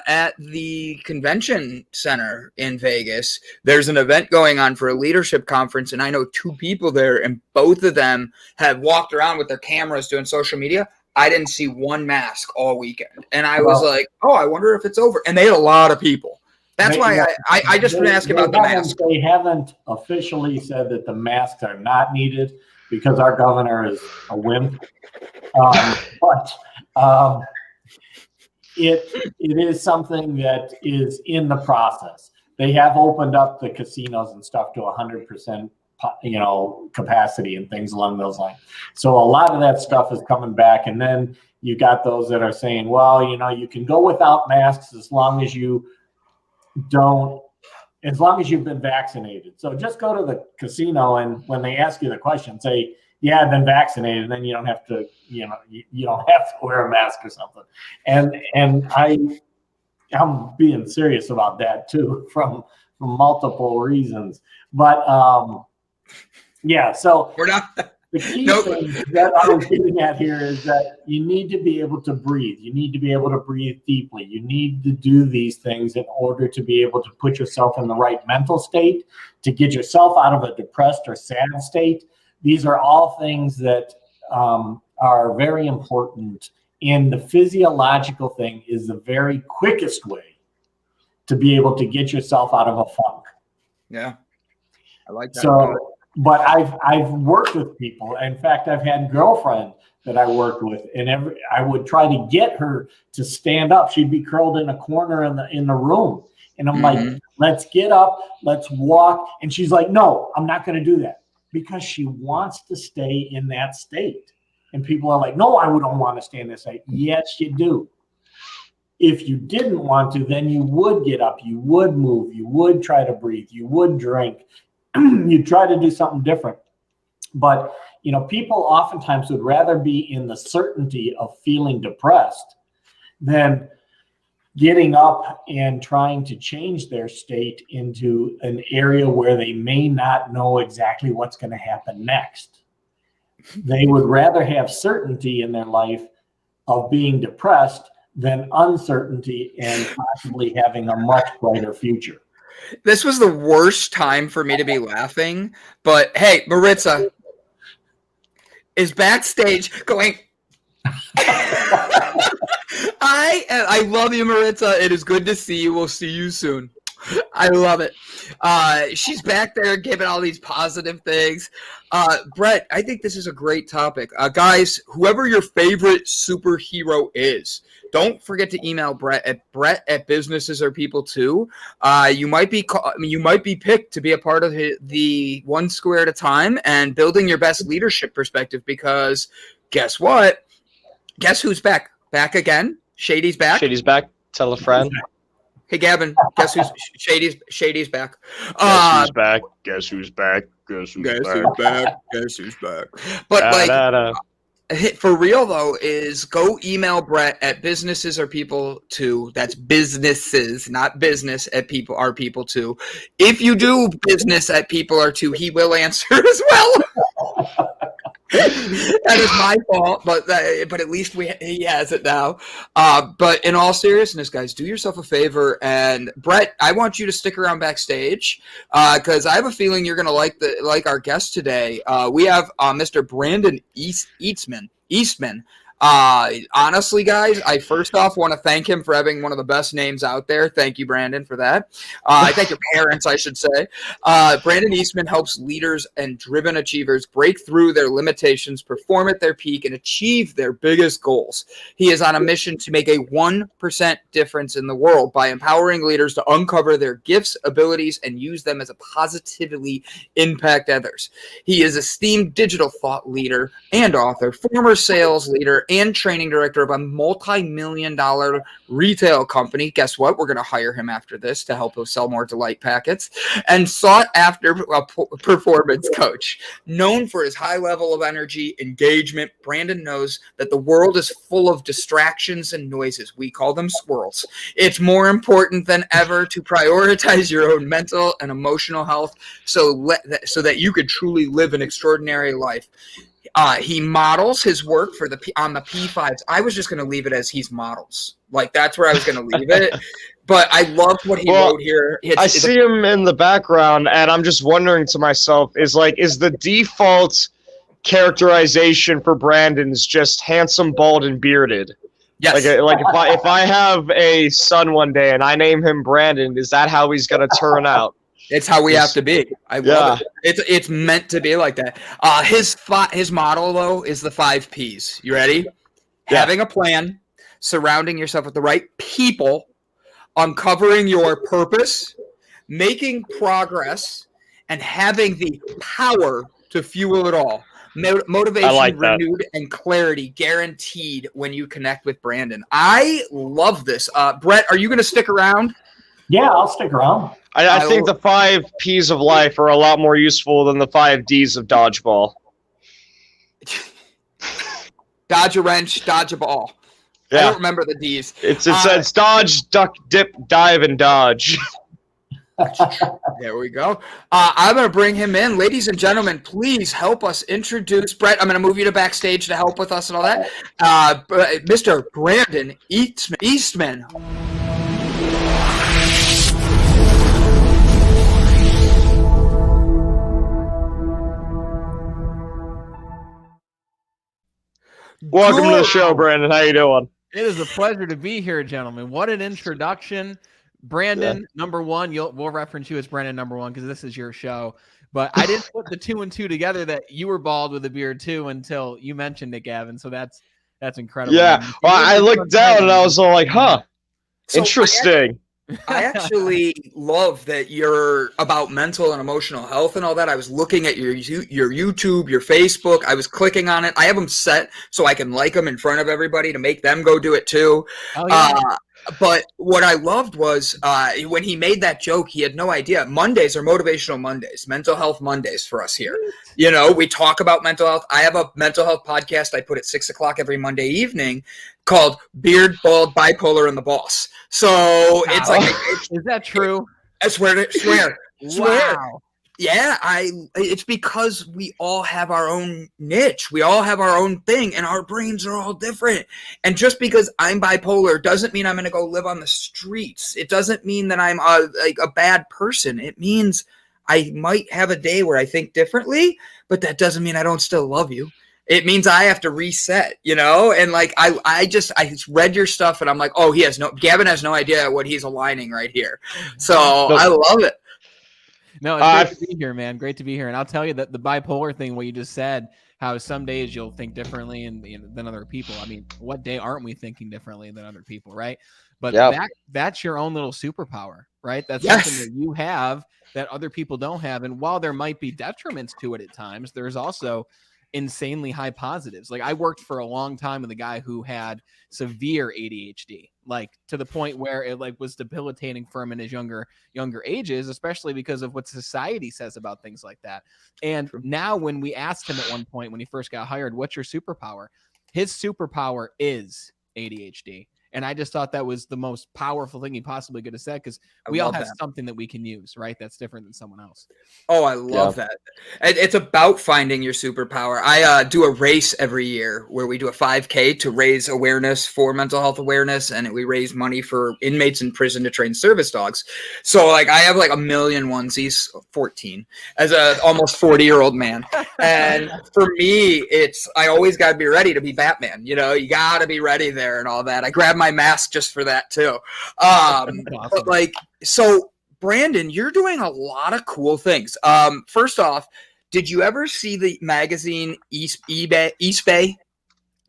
at the convention center in Vegas, there's an event going on for a leadership conference, and I know 2 people there, and both of them have walked around with their cameras doing social media. I didn't see one mask all weekend, and I was like, "Oh, I wonder if it's over." And they had a lot of people. That's why I just want to ask about the mask. They haven't officially said that the masks are not needed because our governor is a wimp, but. It is something that is in the process. They have opened up the casinos and stuff to 100%, capacity and things along those lines. So a lot of that stuff is coming back. And then you got those that are saying, well, you can go without masks as long as you've been vaccinated. So just go to the casino, and when they ask you the question, say, yeah, I've been vaccinated, and then you don't have to, you don't have to wear a mask or something. And I'm being serious about that too, from multiple reasons. But so we're not. The key thing that I was getting at here is that you need to be able to breathe. You need to be able to breathe deeply. You need to do these things in order to be able to put yourself in the right mental state, to get yourself out of a depressed or sad state. These are all things that are very important. And the physiological thing is the very quickest way to be able to get yourself out of a funk. Yeah, I like that. So, but I've worked with people. In fact, I've had girlfriend that I worked with, and I would try to get her to stand up. She'd be curled in a corner in the room, and I'm like, "Let's get up, let's walk." And she's like, "No, I'm not going to do that," because she wants to stay in that state. And people are like, "No, I wouldn't want to stay in this state." Yes, you do. If you didn't want to, then you would get up, you would move, you would try to breathe, you would drink, you'd try to do something different. But, people oftentimes would rather be in the certainty of feeling depressed than getting up and trying to change their state into an area where they may not know exactly what's going to happen next. They would rather have certainty in their life of being depressed than uncertainty and possibly having a much brighter future. This was the worst time for me to be laughing, but hey, Maritza is backstage going, I love you, Maritza. It is good to see you. We'll see you soon. I love it. She's back there giving all these positive things. Brett, I think this is a great topic. Guys, whoever your favorite superhero is, don't forget to email Brett at Businesses Are People Too. You might be picked to be a part of the One Square at a Time and building your best leadership perspective, because guess what? Guess who's back? Back again? Shady's back. Shady's back. Tell a friend. Hey, Gavin, guess who's Shady's back? Guess who's back? Guess who's back? Guess who's back? Guess who's back? Guess who's back? But for real though, is go email Brett at businesses-are-people-too. That's businesses, not business at people are people too. If you do business at people are too, he will answer as well. That is my fault, but at least he has it now. But in all seriousness, guys, do yourself a favor, and Brett, I want you to stick around backstage because I have a feeling you're going to like our guest today. We have Mr. Brandon Eastman. Honestly, guys, I first off want to thank him for having one of the best names out there. Thank you, Brandon, for that. I thank your parents, I should say. Brandon Eastman helps leaders and driven achievers break through their limitations, perform at their peak, and achieve their biggest goals. He is on a mission to make a 1% difference in the world by empowering leaders to uncover their gifts, abilities, and use them as a positively impact others. He is esteemed digital thought leader and author, former sales leader, and training director of a multi-million-dollar retail company. Guess what? We're going to hire him after this to help us sell more Delight packets. And sought after performance coach. Known for his high level of energy, engagement, Brandon knows that the world is full of distractions and noises. We call them squirrels. It's more important than ever to prioritize your own mental and emotional health so that you could truly live an extraordinary life. He models his work on the P5s. I was just going to leave it as he's models. Like, that's where I was going to leave it. But I loved what he wrote here. I see him in the background, and I'm just wondering to myself, is the default characterization for Brandon's just handsome, bald, and bearded? Yes. Like if I have a son one day and I name him Brandon, is that how he's going to turn out? It's how we have to be. I love it. It's meant to be like that. His motto, though, is the 5 Ps. You ready? Yeah. Having a plan, surrounding yourself with the right people, uncovering your purpose, making progress, and having the power to fuel it all. Motivation renewed and clarity guaranteed when you connect with Brandon. I love this. Brett, are you going to stick around? Yeah, I'll stick around. I think the 5 Ps of life are a lot more useful than the 5 Ds of dodgeball. Dodge a wrench, dodge a ball. Yeah. I don't remember the Ds. It's dodge, duck, dip, dive, and dodge. There we go. I'm going to bring him in. Ladies and gentlemen, please help us introduce Brett. I'm going to move you to backstage to help with us and all that. Mr. Brandon Eastman. Welcome to the show, Brandon. How you doing? It is a pleasure to be here, gentlemen. What an introduction. Brandon, number one. We'll reference you as Brandon number one because this is your show. But I didn't put the 2 and 2 together that you were bald with a beard too until you mentioned it, Gavin. So that's incredible. Yeah. Well, I looked down and I was all like, huh, interesting. I actually love that you're about mental and emotional health and all that. I was looking at your YouTube, your Facebook. I was clicking on it. I have them set so I can like them in front of everybody to make them go do it too. Oh, yeah. But what I loved was when he made that joke, he had no idea. Mondays are motivational Mondays, mental health Mondays for us here. You know, we talk about mental health. I have a mental health podcast I put at 6:00 every Monday evening called Beard, Bald, Bipolar, and the Boss. So it's like, is that true? I swear. Wow. Yeah, it's because we all have our own niche. We all have our own thing, and our brains are all different. And just because I'm bipolar doesn't mean I'm going to go live on the streets. It doesn't mean that I'm a bad person. It means I might have a day where I think differently, but that doesn't mean I don't still love you. It means I have to reset, you know? And like, I read your stuff and I'm like, oh, Gavin has no idea what he's aligning right here. So I love it. No, it's great to be here, man. Great to be here. And I'll tell you that the bipolar thing, what you just said, how some days you'll think differently than other people. I mean, what day aren't we thinking differently than other people, right? But that's your own little superpower, right? That's something that you have that other people don't have. And while there might be detriments to it at times, there's also insanely high positives. Like I worked for a long time with a guy who had severe ADHD, like to the point where it like was debilitating for him in his younger ages, especially because of what society says about things like that. And now when we asked him at one point when he first got hired, what's your superpower? His superpower is ADHD. And I just thought that was the most powerful thing he possibly could have said, because we all have something that we can use, right? That's different than someone else. Oh, I love that. It's about finding your superpower. I do a race every year where we do a 5K to raise awareness for mental health awareness, and we raise money for inmates in prison to train service dogs. So like I have like 1 million onesies, 14, as a almost 40-year-old man. And for me, I always got to be ready to be Batman. You know, you got to be ready there and all that. I grab my mask just for that too. Awesome. But like, so Brandon, you're doing a lot of cool things. First off, did you ever see the magazine East Bay?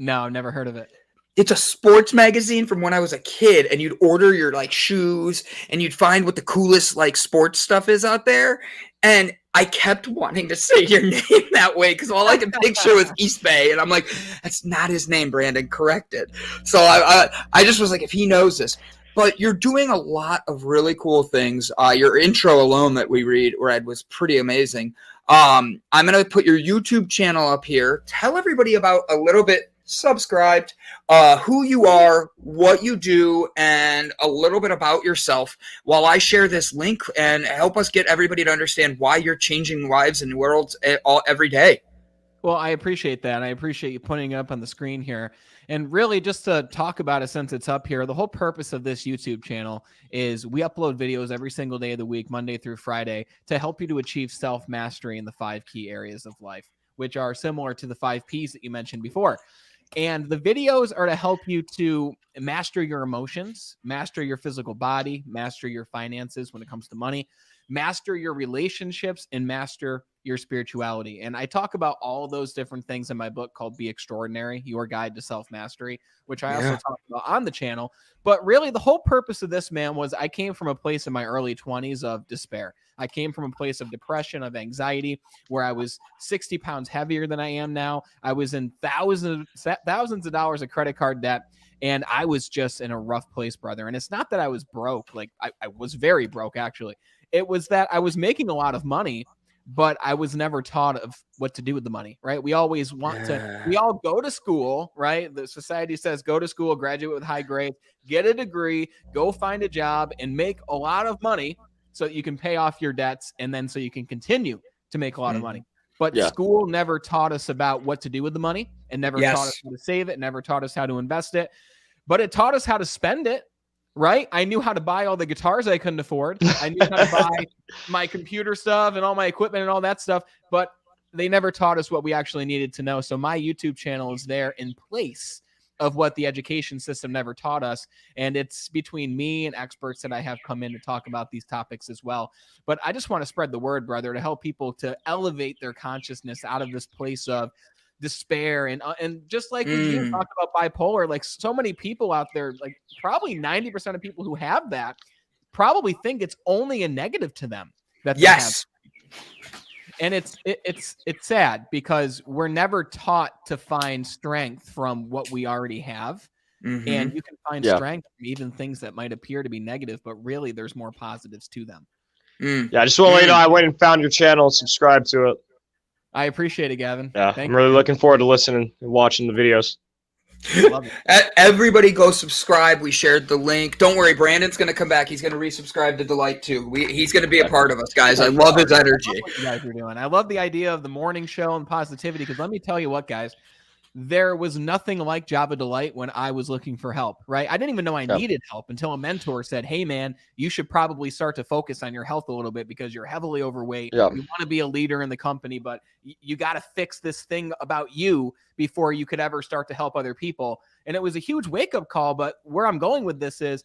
No, never heard of it. It's a sports magazine from when I was a kid, and you'd order your like shoes and you'd find what the coolest like sports stuff is out there. And I kept wanting to say your name that way because all I could picture was East Bay, and I'm like, that's not his name, Brandon. Correct it. So I just was like, if he knows this. But you're doing a lot of really cool things. Your intro alone that we read was pretty amazing. I'm going to put your YouTube channel up here. Tell everybody about a little bit, subscribed, who you are, what you do, and a little bit about yourself while I share this link and help us get everybody to understand why you're changing lives and worlds every day. Well, I appreciate that. I appreciate you putting it up on the screen here. And really, just to talk about it since it's up here, the whole purpose of this YouTube channel is we upload videos every single day of the week, Monday through Friday, to help you to achieve self-mastery in the 5 key areas of life, which are similar to the 5 Ps that you mentioned before. And the videos are to help you to master your emotions, master your physical body, master your finances when it comes to money, master your relationships, and master your spirituality. And I talk about all those different things in my book called Be Extraordinary, Your Guide to Self-Mastery, which I also talk about on the channel. But really, the whole purpose of this, man, was I came from a place in my early 20s of despair. I came from a place of depression, of anxiety, where I was 60 pounds heavier than I am now. I was in thousands of dollars of credit card debt. And I was just in a rough place, brother. And it's not that I was broke. Like I was very broke, actually. It was that I was making a lot of money, but I was never taught of what to do with the money, right? We always want to, we all go to school, right? The society says, go to school, graduate with high grades, get a degree, go find a job and make a lot of money so that you can pay off your debts. And then so you can continue to make a lot of money. But school never taught us about what to do with the money, and never taught us how to save it, never taught us how to invest it, but it taught us how to spend it. Right? I knew how to buy all the guitars I couldn't afford. I knew how to buy my computer stuff and all my equipment and all that stuff, but they never taught us what we actually needed to know. So my YouTube channel is there in place of what the education system never taught us. And it's between me and experts that I have come in to talk about these topics as well. But I just want to spread the word, brother, to help people to elevate their consciousness out of this place of despair. And just like when you talk about bipolar, like so many people out there, like probably 90% of people who have that probably think it's only a negative to them that they have. And it's sad because we're never taught to find strength from what we already have. And you can find strength from even things that might appear to be negative, but really there's more positives to them. Yeah, I just want to let you know I went and found your channel and subscribed to it. I appreciate it, Gavin. Yeah, I'm really looking forward to listening and watching the videos. Love it. Everybody go subscribe. We shared the link. Don't worry, Brandon's going to come back. He's going to resubscribe to Delight too. He's going to be a part of us, guys. I love his energy. I love what you guys are doing. I love the idea of the morning show and positivity, because let me tell you what, guys, there was nothing like Java Delight when I was looking for help, right? I didn't even know I needed help until a mentor said, hey, man, you should probably start to focus on your health a little bit because you're heavily overweight. You want to be a leader in the company, but you got to fix this thing about you before you could ever start to help other people. And it was a huge wake-up call, but where I'm going with this is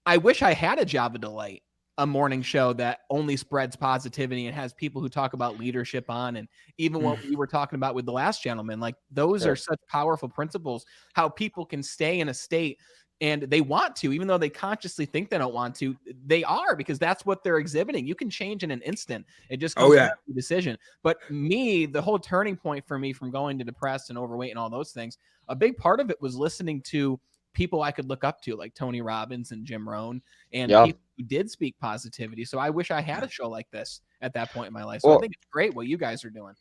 I wish I had a Java Delight, a morning show that only spreads positivity and has people who talk about leadership on. And even what we were talking about with the last gentleman, like those are such powerful principles, how people can stay in a state And they want to, even though they consciously think they don't want to, they are, because that's what they're exhibiting. You can change in an instant. It just comes down to a decision. But me, the whole turning point for me from going to depressed and overweight and all those things, a big part of it was listening to people I could look up to, like Tony Robbins and Jim Rohn, and people who did speak positivity. So I wish I had a show like this at that point in my life. So I think it's great what you guys are doing.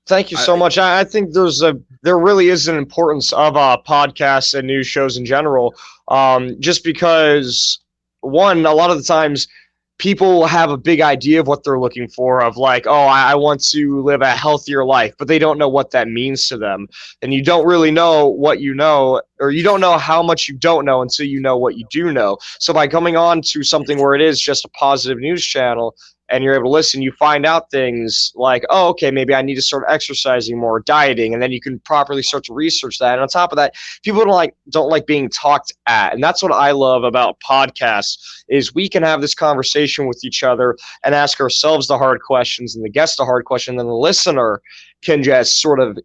Thank you so much. I think there really is an importance of podcasts and news shows in general, just because, one, a lot of the times people have a big idea of what they're looking for, of like, oh, I want to live a healthier life, but they don't know what that means to them. And you don't really know what you know, or you don't know how much you don't know until you know what you do know. So by coming on to something where it is just a positive news channel, and you're able to listen, you find out things like, oh, okay, maybe I need to start exercising more, dieting, and then you can properly start to research that. And on top of that, people don't like being talked at. And that's what I love about podcasts, is we can have this conversation with each other and ask ourselves the hard questions, and the guest the hard question, and the listener can just sort of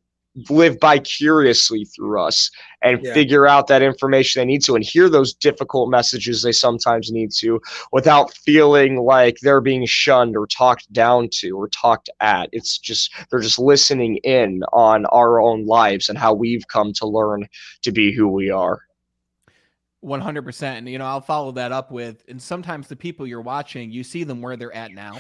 live vicariously through us and figure out that information they need to, and hear those difficult messages they sometimes need to, without feeling like they're being shunned or talked down to or talked at. It's just, they're just listening in on our own lives and how we've come to learn to be who we are. 100%. And, I'll follow that up with, and sometimes the people you're watching, you see them where they're at now.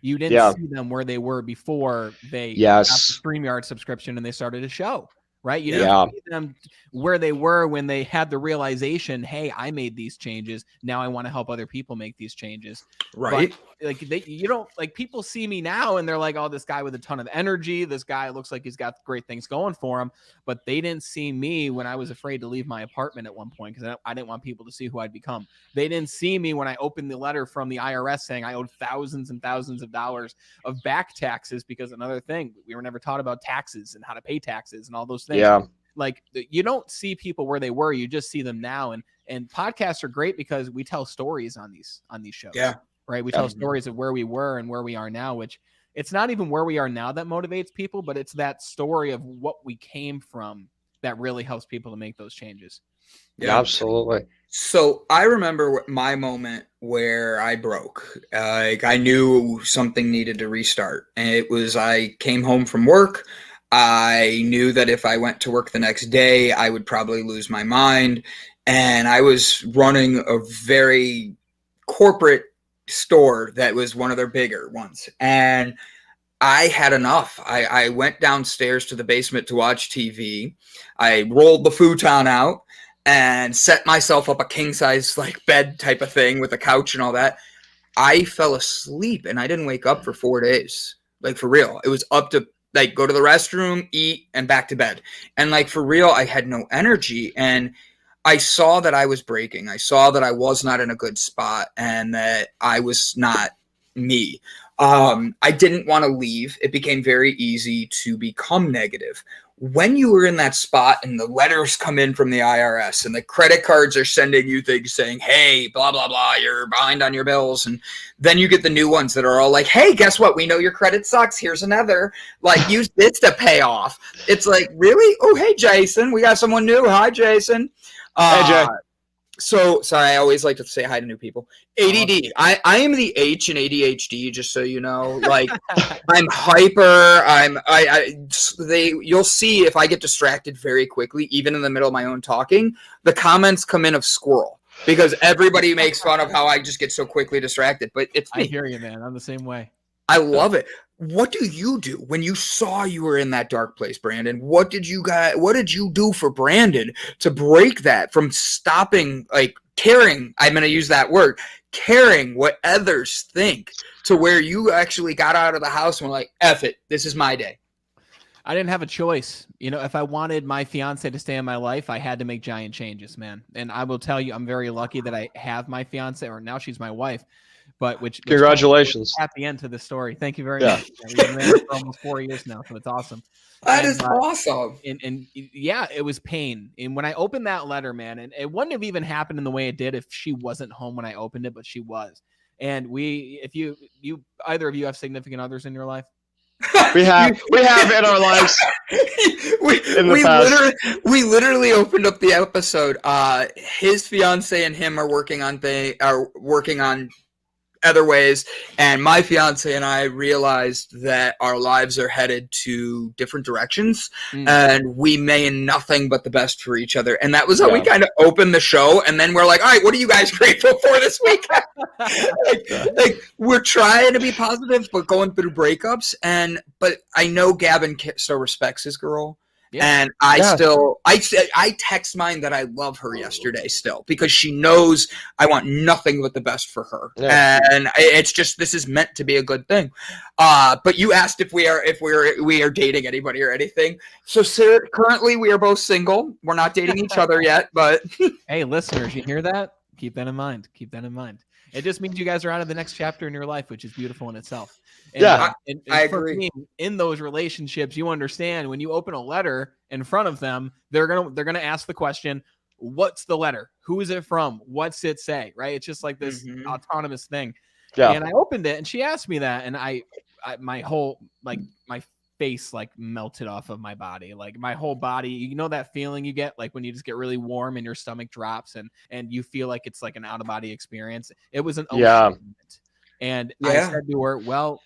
You didn't see them where they were before they got the StreamYard subscription and they started a show, right? You didn't see them where they were when they had the realization, hey, I made these changes. Now I want to help other people make these changes. Right. But, people see me now and they're like, oh, this guy with a ton of energy. This guy looks like he's got great things going for him. But they didn't see me when I was afraid to leave my apartment at one point, because I didn't want people to see who I'd become. They didn't see me when I opened the letter from the IRS saying I owed thousands and thousands of dollars of back taxes, because another thing, we were never taught about taxes and how to pay taxes and all those things. Yeah. Like, you don't see people where they were, you just see them now. And podcasts are great because we tell stories on these shows. Yeah. Right. We tell stories of where we were and where we are now, which it's not even where we are now that motivates people, but it's that story of what we came from that really helps people to make those changes. Yeah, absolutely. So I remember my moment where I broke. I knew something needed to restart. And it was, I came home from work. I knew that if I went to work the next day, I would probably lose my mind. And I was running a very corporate store that was one of their bigger ones. And I had enough. I went downstairs to the basement to watch TV. I rolled the futon out and set myself up a king size bed type of thing with a couch and all that. I fell asleep and I didn't wake up for 4 days. For real. It was up to go to the restroom, eat, and back to bed. And for real, I had no energy. And I saw that I was breaking. I saw that I was not in a good spot and that I was not me. I didn't want to leave. It became very easy to become negative. When you were in that spot and the letters come in from the IRS and the credit cards are sending you things saying, hey, blah, blah, blah, you're behind on your bills. And then you get the new ones that are all like, hey, guess what? We know your credit sucks. Here's another. Use this to pay off. It's really? Oh, hey, Jason. We got someone new. Hi, Jason. Hey, Jay. So sorry, I always like to say hi to new people. ADD. I am the H in ADHD, just so you know. I'm hyper. You'll see if I get distracted very quickly, even in the middle of my own talking, the comments come in of squirrel, because everybody makes fun of how I just get so quickly distracted. But it's me. I hear you, man. I'm the same way. I love it. What do you do when you saw you were in that dark place, Brandon? What did you do for Brandon to break that from stopping, caring? I'm going to use that word, caring what others think, to where you actually got out of the house and were like, F it, this is my day. I didn't have a choice. If I wanted my fiance to stay in my life, I had to make giant changes, man. And I will tell you, I'm very lucky that I have my fiance, or now she's my wife. But which congratulations at the end to the story. Thank you very much. We've been married for almost 4 years now, so it's awesome. That is awesome. And yeah, it was pain. And when I opened that letter, man, and it wouldn't have even happened in the way it did if she wasn't home when I opened it, but she was. And if you either of you have significant others in your life? We have in our lives. We literally opened up the episode. His fiance and him are working on other ways, and my fiance and I realized that our lives are headed to different directions, and we mean nothing but the best for each other. And that was how we kind of opened the show. And then we're like, all right, what are you guys grateful for this week? like we're trying to be positive, but going through breakups. But I know Gavin still respects his girl. Yeah. And I text mine that I love her yesterday still, because she knows I want nothing but the best for her. Yeah. And it's just, this is meant to be a good thing. But you asked if we are dating anybody or anything. So Sarah, currently we are both single. We're not dating each other yet, but hey, listeners, you hear that? Keep that in mind. It just means you guys are on to the next chapter in your life, which is beautiful in itself. And, and I agree. Me, in those relationships, you understand when you open a letter in front of them, they're gonna ask the question, "What's the letter? Who is it from? What's it say?" Right? It's just like this autonomous thing. Yeah. And I opened it, and she asked me that, and I my whole my face melted off of my body, my whole body. You know that feeling you get when you just get really warm and your stomach drops, and you feel like it's an out of body experience. It was an moment. And I said to her, well,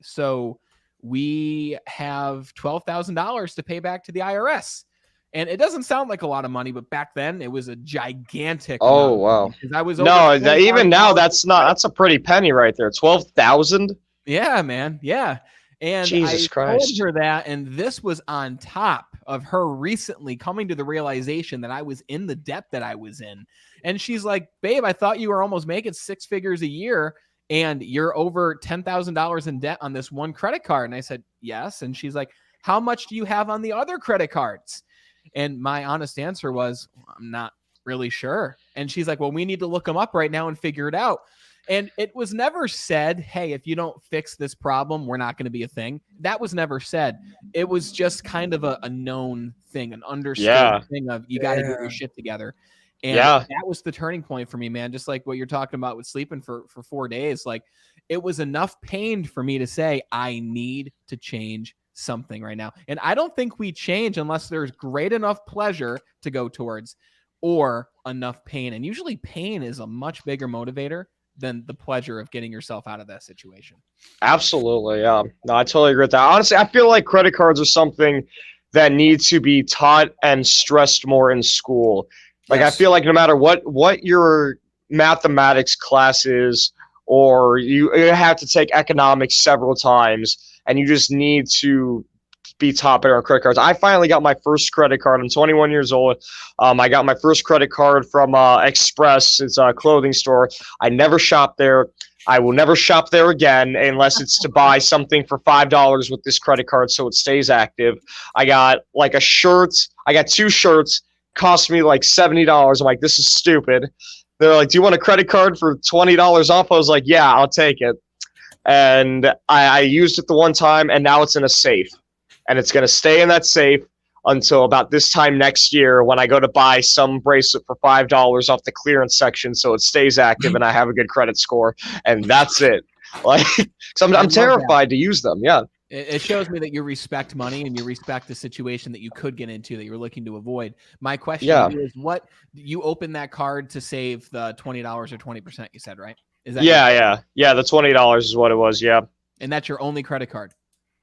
so we have $12,000 to pay back to the IRS. And it doesn't sound like a lot of money, but back then it was a gigantic amount. Wow. I was even now that's a pretty penny right there. 12,000. Yeah, man. Yeah. And Jesus Christ. told her that, and this was on top of her recently coming to the realization that I was in the debt that I was in. And she's like, babe, I thought you were almost making 6 figures a year, and you're over $10,000 in debt on this one credit card. And I said, yes. And she's like, how much do you have on the other credit cards? And my honest answer was, I'm not really sure. And she's like, well, we need to look them up right now and figure it out. And it was never said, hey, if you don't fix this problem, we're not going to be a thing. That was never said. It was just kind of a known thing, an understood thing of you got to get your shit together. And that was the turning point for me, man. Just like what you're talking about with sleeping for 4 days. It was enough pain for me to say, I need to change something right now. And I don't think we change unless there's great enough pleasure to go towards or enough pain. And usually pain is a much bigger motivator than the pleasure of getting yourself out of that situation. Absolutely. Yeah. No, I totally agree with that. Honestly, I feel like credit cards are something that needs to be taught and stressed more in school. I feel like no matter what your mathematics class is, or you have to take economics several times, and you just need to be top on credit cards. I finally got my first credit card. I'm 21 years old. I got my first credit card from Express. It's a clothing store. I never shopped there. I will never shop there again unless it's to buy something for $5 with this credit card so it stays active. I got a shirt. I got 2 shirts. Cost me $70. I'm like, this is stupid. They're like, do you want a credit card for $20 off? I was like, yeah, I'll take it. And I used it the one time, and now it's in a safe. And it's going to stay in that safe until about this time next year when I go to buy some bracelet for $5 off the clearance section so it stays active and I have a good credit score. And that's it. So I'm terrified to use them. Yeah. It shows me that you respect money and you respect the situation that you could get into that you're looking to avoid. My question to you is, what you open that card to save the $20 or 20%, you said, right? Is that Yeah. The $20 is what it was. Yeah. And that's your only credit card?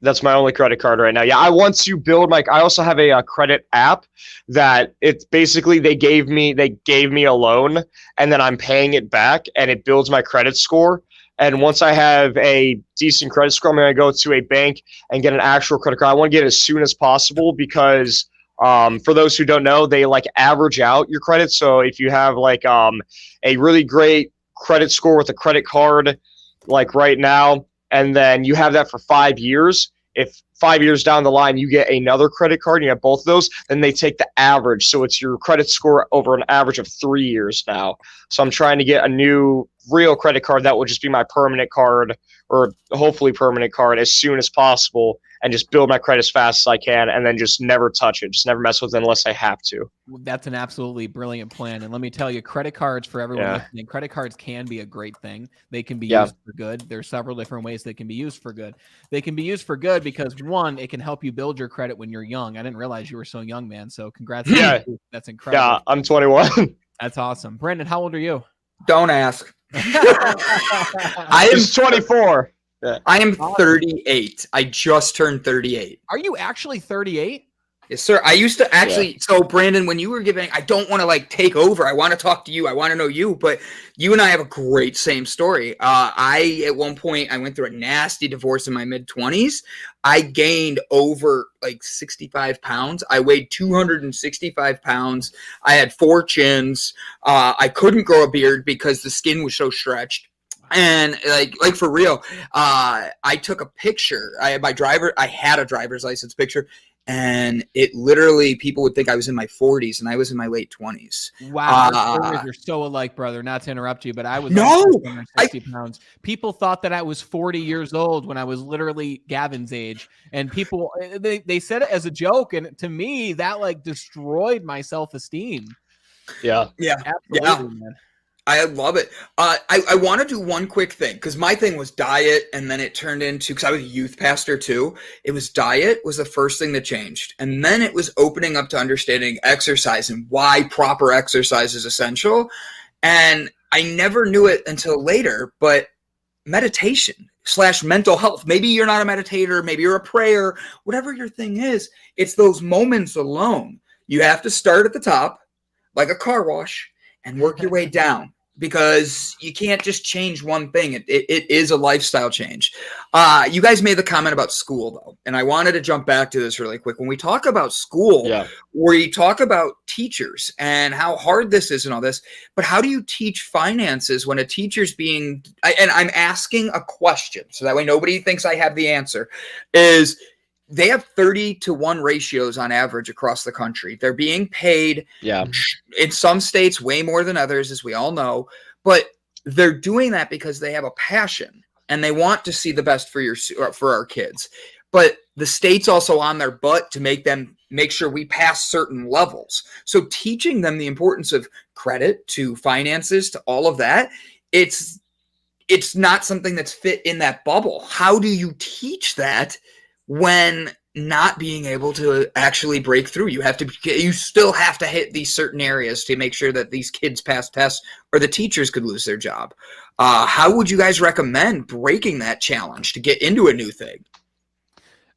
That's my only credit card right now. Yeah, I want to build I also have a credit app that it's basically they gave me a loan and then I'm paying it back and it builds my credit score. And once I have a decent credit score, I'm going to go to a bank and get an actual credit card. I want to get it as soon as possible because for those who don't know, they average out your credit. So if you have a really great credit score with a credit card right now, and then you have that for 5 years, if 5 years down the line you get another credit card and you have both of those, then they take the average. So it's your credit score over an average of 3 years now. So I'm trying to get a new real credit card that will just be my permanent card, or hopefully permanent card, as soon as possible. and just build my credit as fast as I can, and then just never touch it, just never mess with it unless I have to. That's an absolutely brilliant plan. And let me tell you, credit cards for everyone listening, credit cards can be a great thing. They can be used for good. There's several different ways they can be used for good. They can be used for good because, one, it can help you build your credit when you're young. I didn't realize you were so young, man. So congrats. Yeah. That's incredible. Yeah, I'm 21. That's awesome. Brandon, how old are you? Don't ask. I am 24. Yeah. I am 38. I just turned 38. Are you actually 38? Yes, sir. I used to actually. So, Brandon, when you were giving, I don't want to like take over. I want to talk to you. I want to know you. But you and I have a great same story. At one point, I went through a nasty divorce in my mid-20s. I gained over like 65 pounds. I weighed 265 pounds. I had 4 chins. I couldn't grow a beard because the skin was so stretched. And like for real, I took a picture. I had a driver's license picture. And it literally, people would think I was in my 40s, and I was in my late 20s. Wow, you're so alike, brother. Not to interrupt you, but I was 60 pounds. People thought that I was 40 years old when I was literally Gavin's age, and people they said it as a joke, and to me, that like destroyed my self-esteem. Yeah, absolutely, man. I love it. I want to do one quick thing, because my thing was diet, and then it turned into, because I was a youth pastor too, it was diet was the first thing that changed. And then it was opening up to understanding exercise and why proper exercise is essential. And I never knew it until later, but meditation / mental health. Maybe you're not a meditator, maybe you're a prayer, whatever your thing is, it's those moments alone. You have to start at the top, like a car wash, and work your way down, because you can't just change one thing. It is a lifestyle change. You guys made the comment about school, though, and I wanted to jump back to this really quick. When we talk about school, we talk about teachers and how hard this is and all this, but how do you teach finances when a teacher's and I'm asking a question, so that way nobody thinks I have the answer, is they have 30-to-1 ratios on average across the country. They're being paid in some states way more than others, as we all know, but they're doing that because they have a passion and they want to see the best for our kids. But the state's also on their butt to make sure we pass certain levels. So teaching them the importance of credit to finances to all of that, it's not something that's fit in that bubble. How do you teach that when not being able to actually break through? You still have to hit these certain areas to make sure that these kids pass tests, or the teachers could lose their job. How would you guys recommend breaking that challenge to get into a new thing?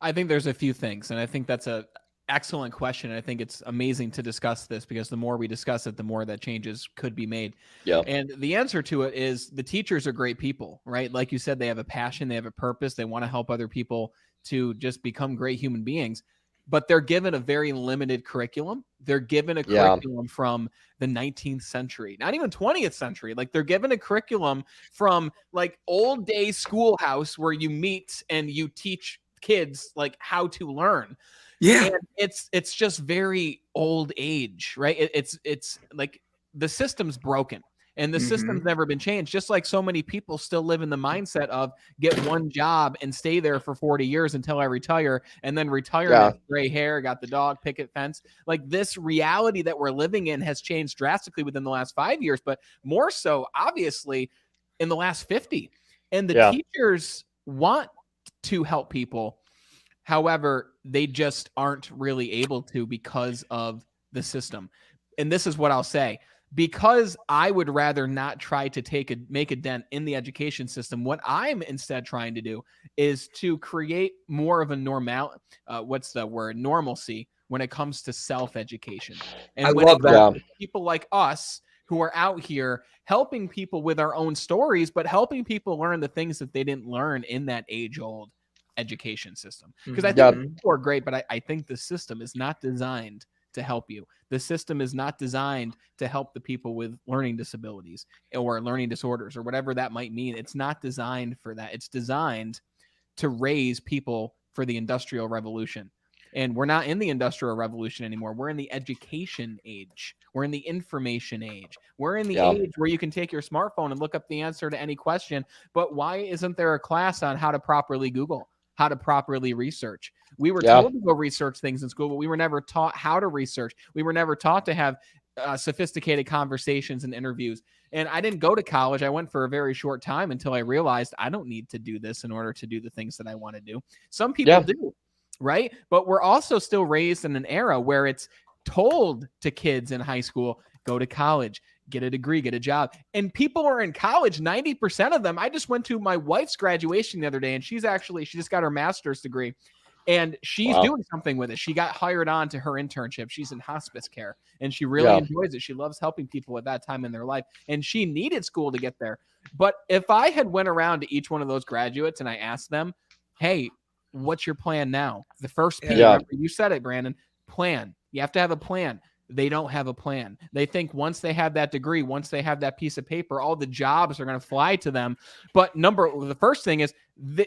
I think there's a few things, and I think that's a excellent question. I think it's amazing to discuss this, because the more we discuss it, the more that changes could be made. Yeah. And the answer to it is the teachers are great people, right? Like you said, they have a passion, they have a purpose, they want to help other people to just become great human beings, but they're given a very limited curriculum. They're given a curriculum from the 19th century, not even 20th century. Like, they're given a curriculum from like old day schoolhouse where you meet and you teach kids like how to learn. Yeah. And it's just very old age, right? It's like the system's broken. And the system's never been changed. Just like so many people still live in the mindset of get one job and stay there for 40 years until I retire, and then retire with gray hair, got the dog, picket fence. Like, this reality that we're living in has changed drastically within the last 5 years, but more so, obviously, in the last 50. And the teachers want to help people. However, they just aren't really able to because of the system. And this is what I'll say. Because I would rather not try to make a dent in the education system, what I'm instead trying to do is to create more of a normalcy when it comes to self-education. And I love that. People like us who are out here helping people with our own stories, but helping people learn the things that they didn't learn in that age-old education system. Because I think people are great, but I think the system is not designed to help you. The system is not designed to help the people with learning disabilities or learning disorders or whatever that might mean. It's not designed for that. It's designed to raise people for the Industrial Revolution. And we're not in the Industrial Revolution anymore. We're in the education age. We're in the information age. We're in the age where you can take your smartphone and look up the answer to any question. But why isn't there a class on how to properly Google, how to properly research? We were told to go research things in school, but we were never taught how to research. We were never taught to have sophisticated conversations and interviews. And I didn't go to college. I went for a very short time until I realized I don't need to do this in order to do the things that I want to do. Some people do, right? But we're also still raised in an era where it's told to kids in high school, go to college, get a degree, get a job. And people are in college, 90% of them. I just went to my wife's graduation the other day, and she just got her master's degree. And she's doing something with it. She got hired on to her internship. She's in hospice care, and she really enjoys it. She loves helping people at that time in their life, and she needed school to get there. But if I had went around to each one of those graduates and I asked them, hey, what's your plan now? The first P, remember, you said it, Brandon, plan. You have to have a plan. They don't have a plan. They think once they have that degree, once they have that piece of paper, all the jobs are going to fly to them. But the first thing is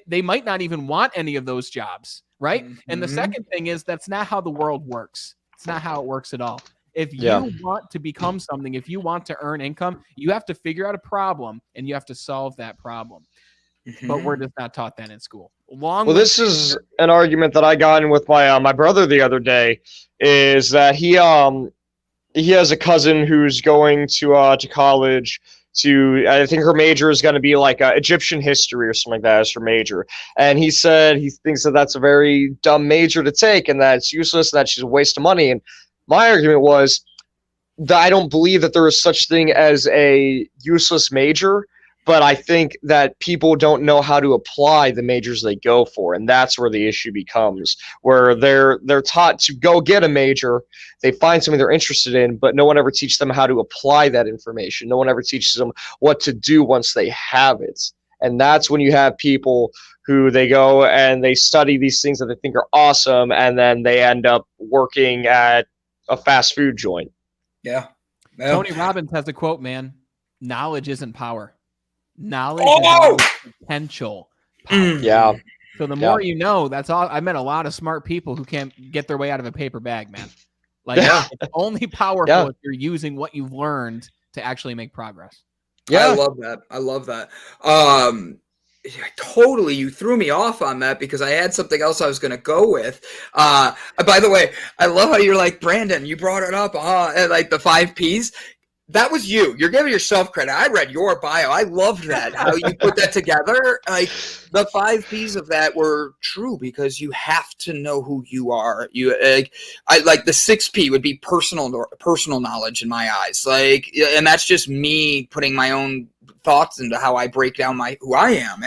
they might not even want any of those jobs, right? Mm-hmm. And the second thing is that's not how the world works. It's not how it works at all. If you want to become something, if you want to earn income, you have to figure out a problem and you have to solve that problem. Mm-hmm. But we're just not taught that in school. This is an argument that I got in with my brother the other day, is that he has a cousin who's going to college to, I think her major is going to be like Egyptian history or something like that as her major. And he said he thinks that that's a very dumb major to take and that it's useless and that she's a waste of money. And my argument was that I don't believe that there is such thing as a useless major, but I think that people don't know how to apply the majors they go for, and that's where the issue becomes, where they're taught to go get a major, they find something they're interested in, but no one ever teaches them how to apply that information. No one ever teaches them what to do once they have it. And that's when you have people who they go and they study these things that they think are awesome, and then they end up working at a fast food joint. Yeah. Tony Robbins has a quote, man, knowledge isn't power. Knowledge is potential power. Yeah. So the more you know, that's all. I met a lot of smart people who can't get their way out of a paper bag, man. Like it's only powerful if you're using what you've learned to actually make progress. Yeah. I love that. Totally, you threw me off on that because I had something else I was going to go with. By the way, I love how you're like, Brandon, you brought it up, like the 5 Ps. That was you. You're giving yourself credit. I read your bio. I loved that, how you put that together. Like the 5 Ps of that were true because you have to know who you are. I like the 6 P would be personal knowledge in my eyes. Like, and that's just me putting my own thoughts into how I break down who I am.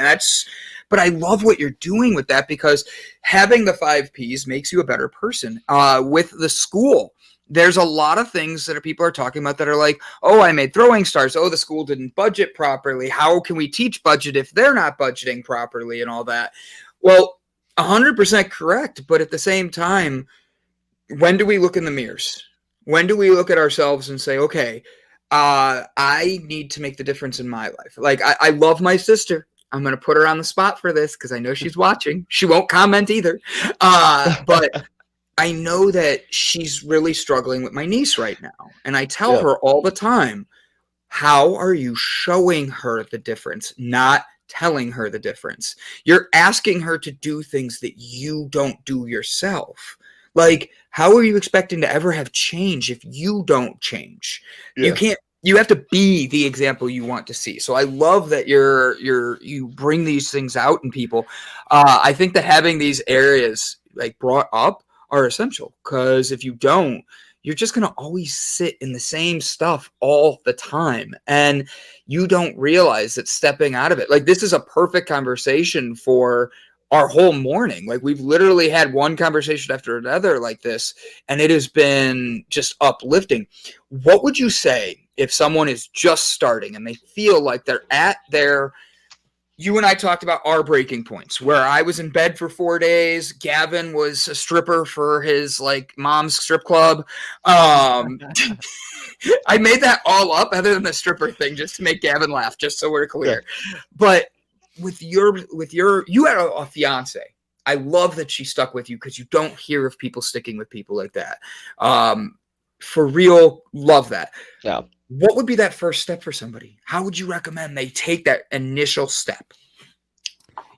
But I love what you're doing with that because having the 5 Ps makes you a better person. With the school, there's a lot of things that people are talking about that are like, oh, I made throwing stars. Oh, the school didn't budget properly. How can we teach budget if they're not budgeting properly and all that? Well, 100% correct. But at the same time, when do we look in the mirrors? When do we look at ourselves and say, okay, I need to make the difference in my life? Like, I love my sister. I'm going to put her on the spot for this because I know she's watching. She won't comment either. But I know that she's really struggling with my niece right now. And I tell her all the time, how are you showing her the difference, not telling her the difference? You're asking her to do things that you don't do yourself. Like, how are you expecting to ever have change if you don't change? Yeah. You have to be the example you want to see. So I love that you bring these things out in people. I think that having these areas like brought up are essential, because if you don't, you're just going to always sit in the same stuff all the time. And you don't realize that stepping out of it, like this is a perfect conversation for our whole morning. Like we've literally had one conversation after another like this, and it has been just uplifting. What would you say if someone is just starting and they feel like they're at their, you and I talked about our breaking points, where I was in bed for 4 days. Gavin was a stripper for his like mom's strip club. I made that all up other than the stripper thing just to make Gavin laugh, just so we're clear. Yeah. But with your, you had a fiance. I love that she stuck with you because you don't hear of people sticking with people like that. For real, love that. Yeah. What would be that first step for somebody? How would you recommend they take that initial step?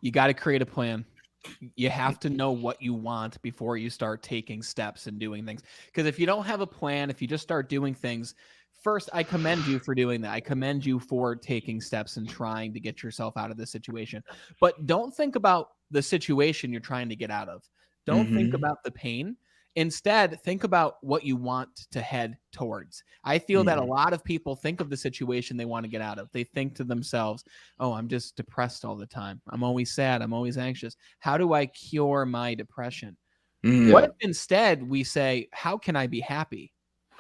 You got to create a plan. You have to know what you want before you start taking steps and doing things. Because if you don't have a plan, if you just start doing things, first, I commend you for doing that. I commend you for taking steps and trying to get yourself out of this situation. But don't think about the situation you're trying to get out of. Don't think about the pain. Instead, think about what you want to head towards. I feel that a lot of people think of the situation they want to get out of. They think to themselves, oh, I'm just depressed all the time. I'm always sad. I'm always anxious. How do I cure my depression? What if instead we say, how can I be happy?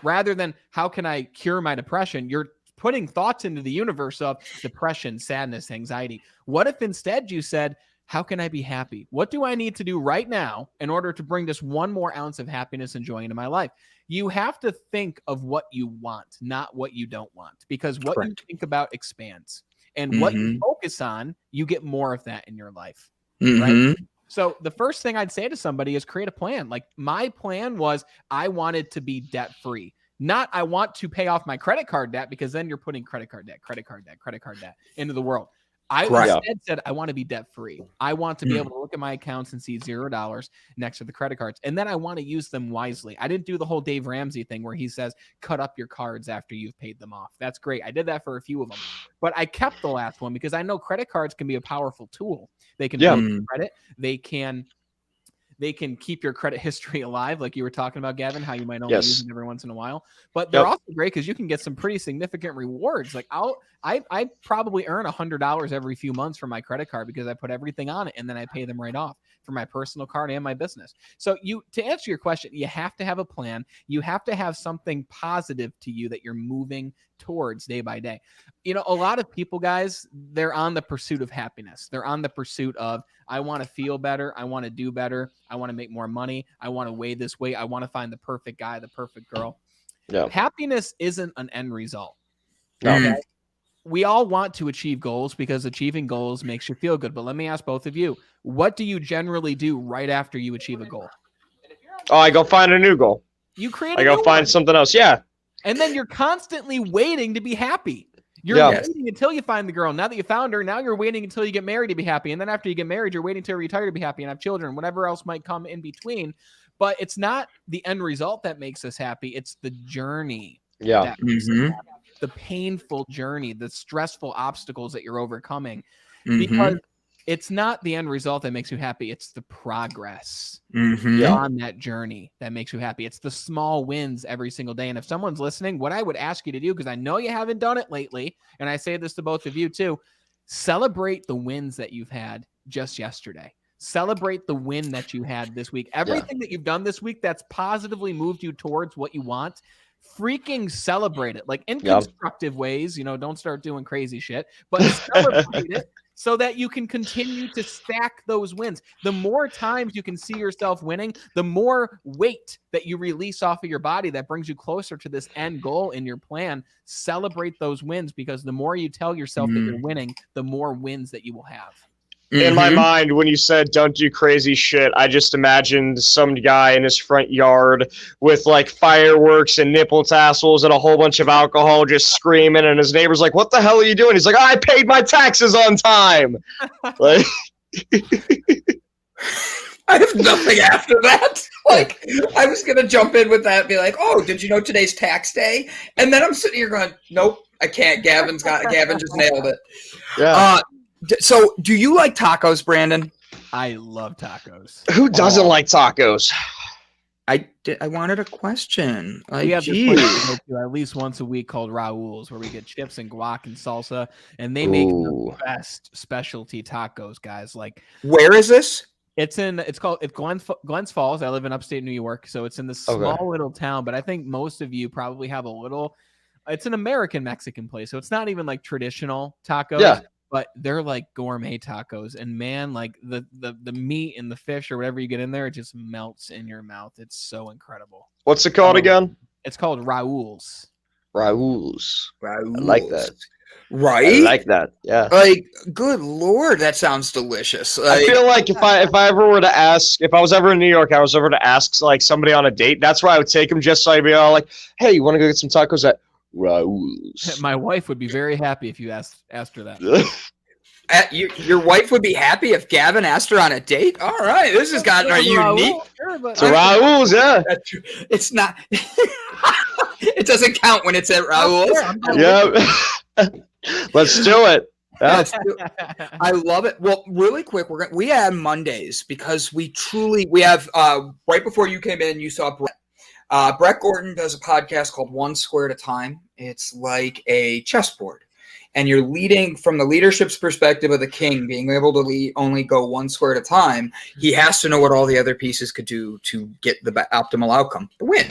Rather than how can I cure my depression? You're putting thoughts into the universe of depression, sadness, anxiety. What if instead you said, how can I be happy? What do I need to do right now in order to bring this one more ounce of happiness and joy into my life? You have to think of what you want, not what you don't want, because what you think about expands. And what you focus on, you get more of that in your life. Right? So the first thing I'd say to somebody is create a plan. Like my plan was I wanted to be debt free. Not I want to pay off my credit card debt, because then you're putting credit card debt into the world. I instead said, I want to be debt free. I want to be able to look at my accounts and see $0 next to the credit cards. And then I want to use them wisely. I didn't do the whole Dave Ramsey thing where he says, cut up your cards after you've paid them off. That's great. I did that for a few of them, but I kept the last one because I know credit cards can be a powerful tool. They can build your credit. They can keep your credit history alive, like you were talking about, Gavin, how you might only use them every once in a while. But they're also great because you can get some pretty significant rewards. Like I probably earn $100 every few months for my credit card because I put everything on it and then I pay them right off for my personal card and my business. So to answer your question, you have to have a plan. You have to have something positive to you that you're moving towards day by day. You know, a lot of people, guys, they're on the pursuit of happiness. They're on the pursuit of, I want to feel better. I want to do better. I want to make more money. I want to weigh this weight. I want to find the perfect guy, the perfect girl. Happiness isn't an end result. Okay? We all want to achieve goals because achieving goals makes you feel good. But let me ask both of you, what do you generally do right after you achieve a goal? Oh, I go find a new goal. You create I go find something else. Yeah. And then you're constantly waiting to be happy. You're waiting until you find the girl. Now that you found her, now you're waiting until you get married to be happy. And then after you get married, you're waiting until you retire to be happy and have children, whatever else might come in between. But it's not the end result that makes us happy. It's the journey. That makes us happy. The painful journey, the stressful obstacles that you're overcoming. Because it's not the end result that makes you happy. It's the progress on that journey that makes you happy. It's the small wins every single day. And if someone's listening, what I would ask you to do, because I know you haven't done it lately, and I say this to both of you too, celebrate the wins that you've had just yesterday. Celebrate the win that you had this week. Everything that you've done this week that's positively moved you towards what you want, freaking celebrate it. Like in constructive ways, you know, don't start doing crazy shit, but celebrate it. So that you can continue to stack those wins. The more times you can see yourself winning, the more weight that you release off of your body that brings you closer to this end goal in your plan. Celebrate those wins, because the more you tell yourself that you're winning, the more wins that you will have. In my mind, when you said don't do crazy shit, I just imagined some guy in his front yard with like fireworks and nipple tassels and a whole bunch of alcohol just screaming, and his neighbor's like, what the hell are you doing? He's like, I paid my taxes on time. Like, I have nothing after that. Like, I was going to jump in with that and be like, oh, did you know today's tax day? And then I'm sitting here going, nope, I can't. Gavin just nailed it. Yeah. So, do you like tacos, Brandon? I love tacos. Who doesn't like tacos? I wanted a question. We have this place we go to at least once a week called Raul's, where we get chips and guac and salsa, and they make the best specialty tacos, guys. Like, where is this? It's Glens Falls. I live in upstate New York, so it's in this small little town. But I think most of you probably have a little. It's an American Mexican place, so it's not even like traditional tacos. Yeah. But they're like gourmet tacos, and man, like the meat and the fish or whatever you get in there, it just melts in your mouth. It's so incredible. What's it called again? It's called Raul's. Raul's. I like that. Right? I like that. Yeah. Like, good Lord, that sounds delicious. Like, I feel like if I ever were to ask, if I was ever in New York, I was ever to ask like somebody on a date, that's where I would take them, just so I'd be all like, hey, you want to go get some tacos at Raul's? My wife would be very happy if you asked her that. Your wife would be happy if Gavin asked her on a date. All right, this has gotten a unique. To Raul's, yeah. It's not. It doesn't count when it's at Raul's. Yeah. Let's do it. Yeah. I love it. Well, really quick, we have Mondays because we have right before you came in, you saw Brett. Brett Gordon does a podcast called One Square at a Time. It's like a chessboard. And you're leading from the leadership's perspective of the king, being able to only go one square at a time. He has to know what all the other pieces could do to get the optimal outcome, the win.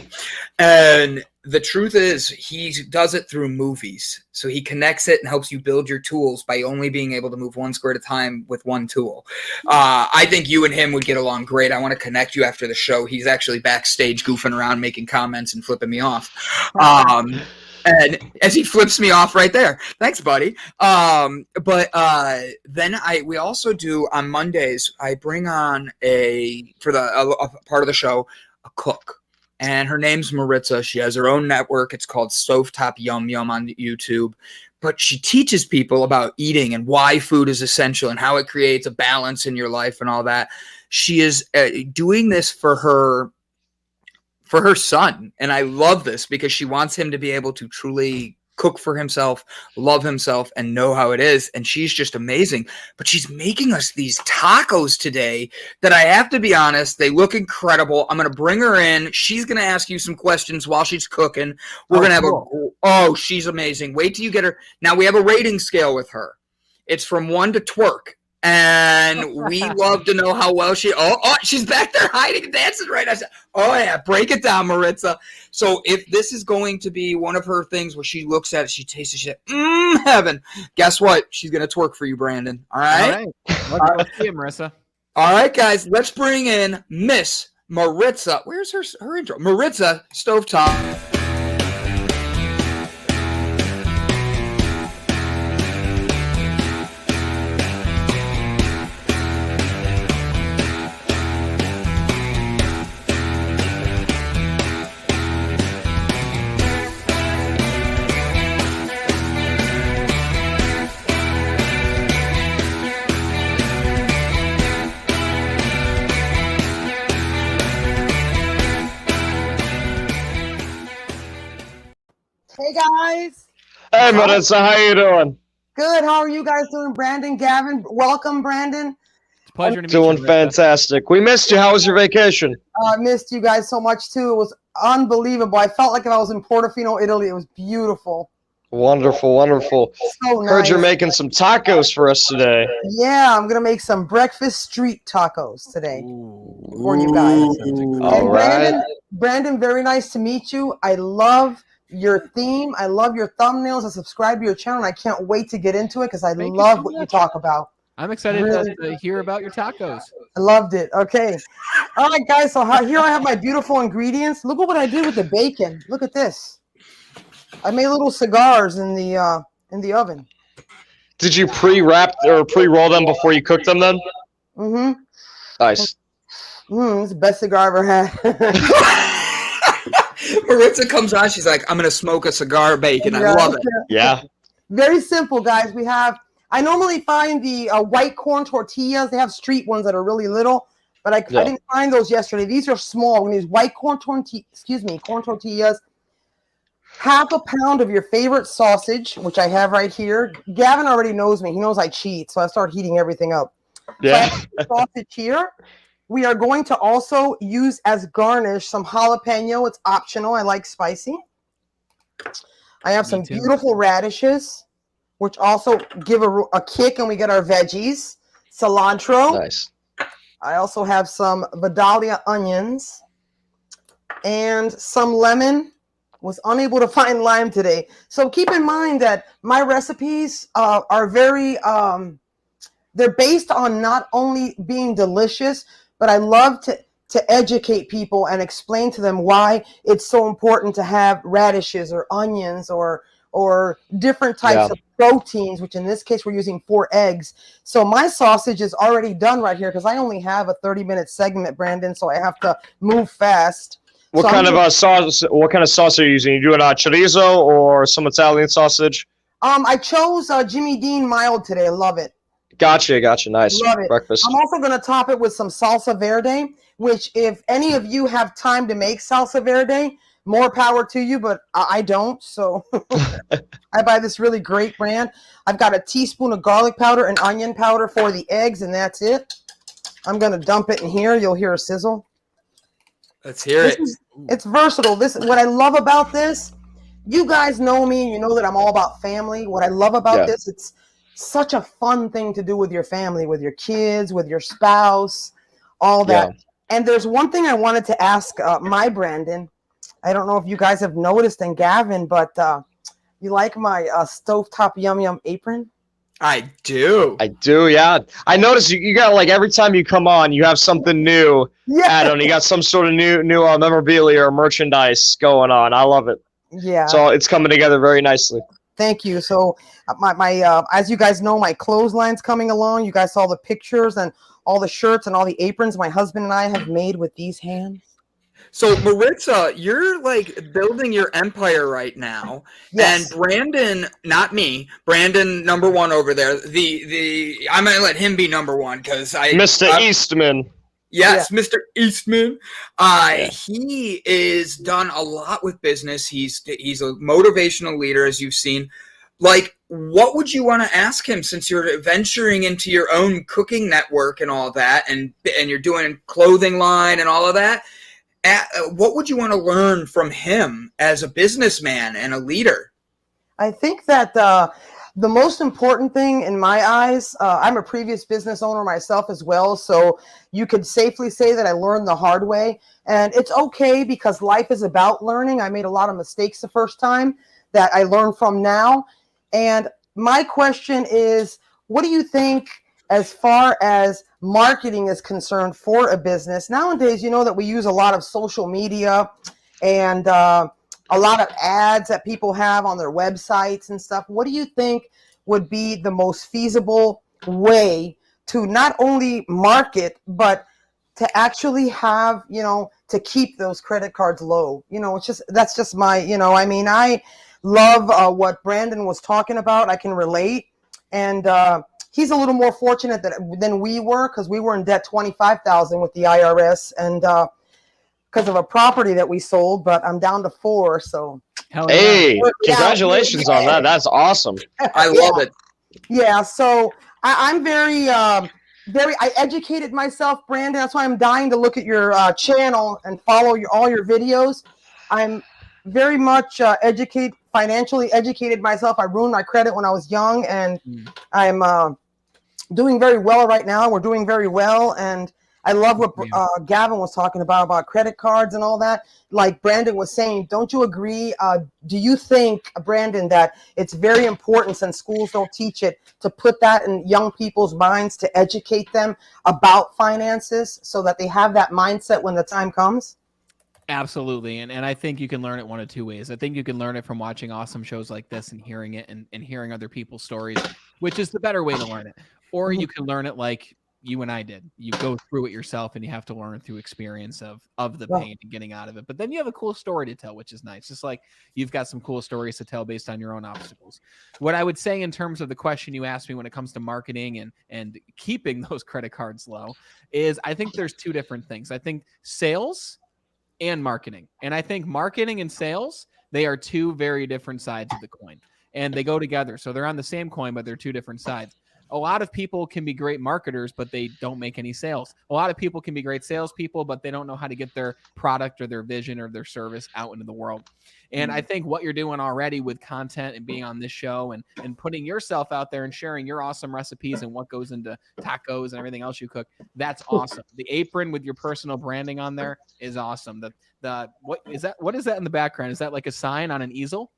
And the truth is, he does it through movies. So he connects it and helps you build your tools by only being able to move one square at a time with one tool. I think you and him would get along great. I want to connect you after the show. He's actually backstage goofing around, making comments and flipping me off. And as he flips me off right there. Thanks, buddy. Then we also do on Mondays, I bring on a part of the show, a cook. And her name's Maritza. She has her own network. It's called Stovetop Yum Yum on YouTube. But she teaches people about eating and why food is essential and how it creates a balance in your life and all that. She is doing this for her son. And I love this because she wants him to be able to truly cook for himself, love himself, and know how it is. And she's just amazing. But she's making us these tacos today that I have to be honest, they look incredible. I'm going to bring her in. She's going to ask you some questions while she's cooking. We're going to have she's amazing. Wait till you get her. Now we have a rating scale with her. It's from 1 to twerk. And we love to know how well she's back there hiding and dancing right now. Oh, yeah, break it down, Maritza. So if this is going to be one of her things where she looks at it, she tastes it, she said, heaven. Guess what? She's going to twerk for you, Brandon. All right? Let's see it, Marissa. All right, guys, let's bring in Miss Maritza. Where's her intro? Maritza Stovetop. Hey guys. Hey Maritza, how you doing? Good. How are you guys doing? Brandon, Gavin, welcome, Brandon. It's a pleasure to meet you. Doing fantastic. We missed you. How was your vacation? I missed you guys so much too. It was unbelievable. I felt like I was in Portofino, Italy. It was beautiful. Wonderful, wonderful. So nice. Heard you're making some tacos for us today. Yeah, I'm gonna make some breakfast street tacos today for you guys. All right. Brandon, very nice to meet you. I love your theme. I love your thumbnails. I subscribe to your channel. And I can't wait to get into it because I love what you talk about. I'm excited to hear about your tacos. I loved it. Okay. All right, guys. So here I have my beautiful ingredients. Look at what I did with the bacon. Look at this. I made little cigars in the oven. Did you pre-wrap or pre-roll them before you cooked them then? Mm-hmm. Nice. It's the best cigar I ever had. Maritza comes on. She's like, I'm going to smoke a cigar bacon. I love it. Yeah. Very simple, guys. I normally find the white corn tortillas. They have street ones that are really little, but I didn't find those yesterday. These are small. We're going to use white corn tortillas. Half a pound of your favorite sausage, which I have right here. Gavin already knows me. He knows I cheat, so I start heating everything up. Yeah. So I have sausage here. We are going to also use as garnish some jalapeno. It's optional. I like spicy. I have some beautiful radishes, which also give a kick, and we get our veggies. Cilantro. Nice. I also have some Vidalia onions and some lemon. Was unable to find lime today. So keep in mind that my recipes are very, they're based on not only being delicious, but I love to educate people and explain to them why it's so important to have radishes or onions or different types of proteins, which in this case, we're using 4 eggs. So my sausage is already done right here because I only have a 30-minute segment, Brandon, so I have to move fast. What kind of sauce? What kind of sauce are you using? You doing chorizo or some Italian sausage? I chose Jimmy Dean mild today. I love it. Gotcha. Nice. Love it. Breakfast. I'm also going to top it with some Salsa Verde, which if any of you have time to make Salsa Verde, more power to you, but I don't. So I buy this really great brand. I've got a teaspoon of garlic powder and onion powder for the eggs, and that's it. I'm going to dump it in here. You'll hear a sizzle. Let's hear it. It's versatile. This is what I love about this. You guys know me. You know that I'm all about family. What I love about this, it's such a fun thing to do with your family, with your kids, with your spouse, all that. Yeah. And there's one thing I wanted to ask my Brandon. I don't know if you guys have noticed, and Gavin, but you like my stovetop yum yum apron? I do, yeah. I noticed you got, like, every time you come on, you have something new. Yeah. Adam, you got some sort of new memorabilia or merchandise going on. I love it. Yeah. So it's coming together very nicely. Thank you. So my as you guys know, my clothesline's coming along. You guys saw the pictures and all the shirts and all the aprons my husband and I have made with these hands. So Maritza, you're like building your empire right now. Yes. And Brandon, not me, Brandon number one over there. I'm gonna let him be number one because Mr. Eastman. Yes, yeah. Mr. Eastman. He is done a lot with business. He's a motivational leader, as you've seen. Like, what would you want to ask him, since you're venturing into your own cooking network and all that, and you're doing clothing line and all of that? What would you want to learn from him as a businessman and a leader? I think that the most important thing in my eyes, I'm a previous business owner myself as well, so you could safely say that I learned the hard way. And it's okay, because life is about learning. I made a lot of mistakes the first time that I learned from now. And my question is, what do you think as far as marketing is concerned for a business? Nowadays, you know that we use a lot of social media and a lot of ads that people have on their websites and stuff. What do you think would be the most feasible way to not only market, but to actually have, to keep those credit cards low? That's just my, I mean, I love what Brandon was talking about. I can relate. And he's a little more fortunate than we were, because we were in debt $25,000 with the IRS, and because of a property that we sold. But I'm down to $4,000. So hey, congratulations on that. That's awesome. I love it. Yeah. So I'm very. I educated myself, Brandon. That's why I'm dying to look at your channel and follow all your videos. I'm very much financially educated myself. I ruined my credit when I was young, and I'm doing very well right now. We're doing very well, and I love what Gavin was talking about credit cards and all that. Like Brandon was saying, don't you agree? Do you think, Brandon, that it's very important, since schools don't teach it, to put that in young people's minds, to educate them about finances so that they have that mindset when the time comes? Absolutely. And I think you can learn it one of two ways. I think you can learn it from watching awesome shows like this and hearing it and hearing other people's stories, which is the better way to learn it. Or you can learn it like you and I did. You go through it yourself, and you have to learn through experience of the pain and getting out of it. But then you have a cool story to tell, which is nice. Just like you've got some cool stories to tell based on your own obstacles. What I would say in terms of the question you asked me when it comes to marketing and keeping those credit cards low is, I think there's two different things. I think sales and marketing. And I think marketing and sales, they are two very different sides of the coin, and they go together. So they're on the same coin, but they're two different sides. A lot of people can be great marketers, but they don't make any sales. A lot of people can be great salespeople, but they don't know how to get their product or their vision or their service out into the world. And I think what you're doing already with content and being on this show and putting yourself out there and sharing your awesome recipes and what goes into tacos and everything else you cook, that's awesome. The apron with your personal branding on there is awesome. What is that in the background? Is that like a sign on an easel?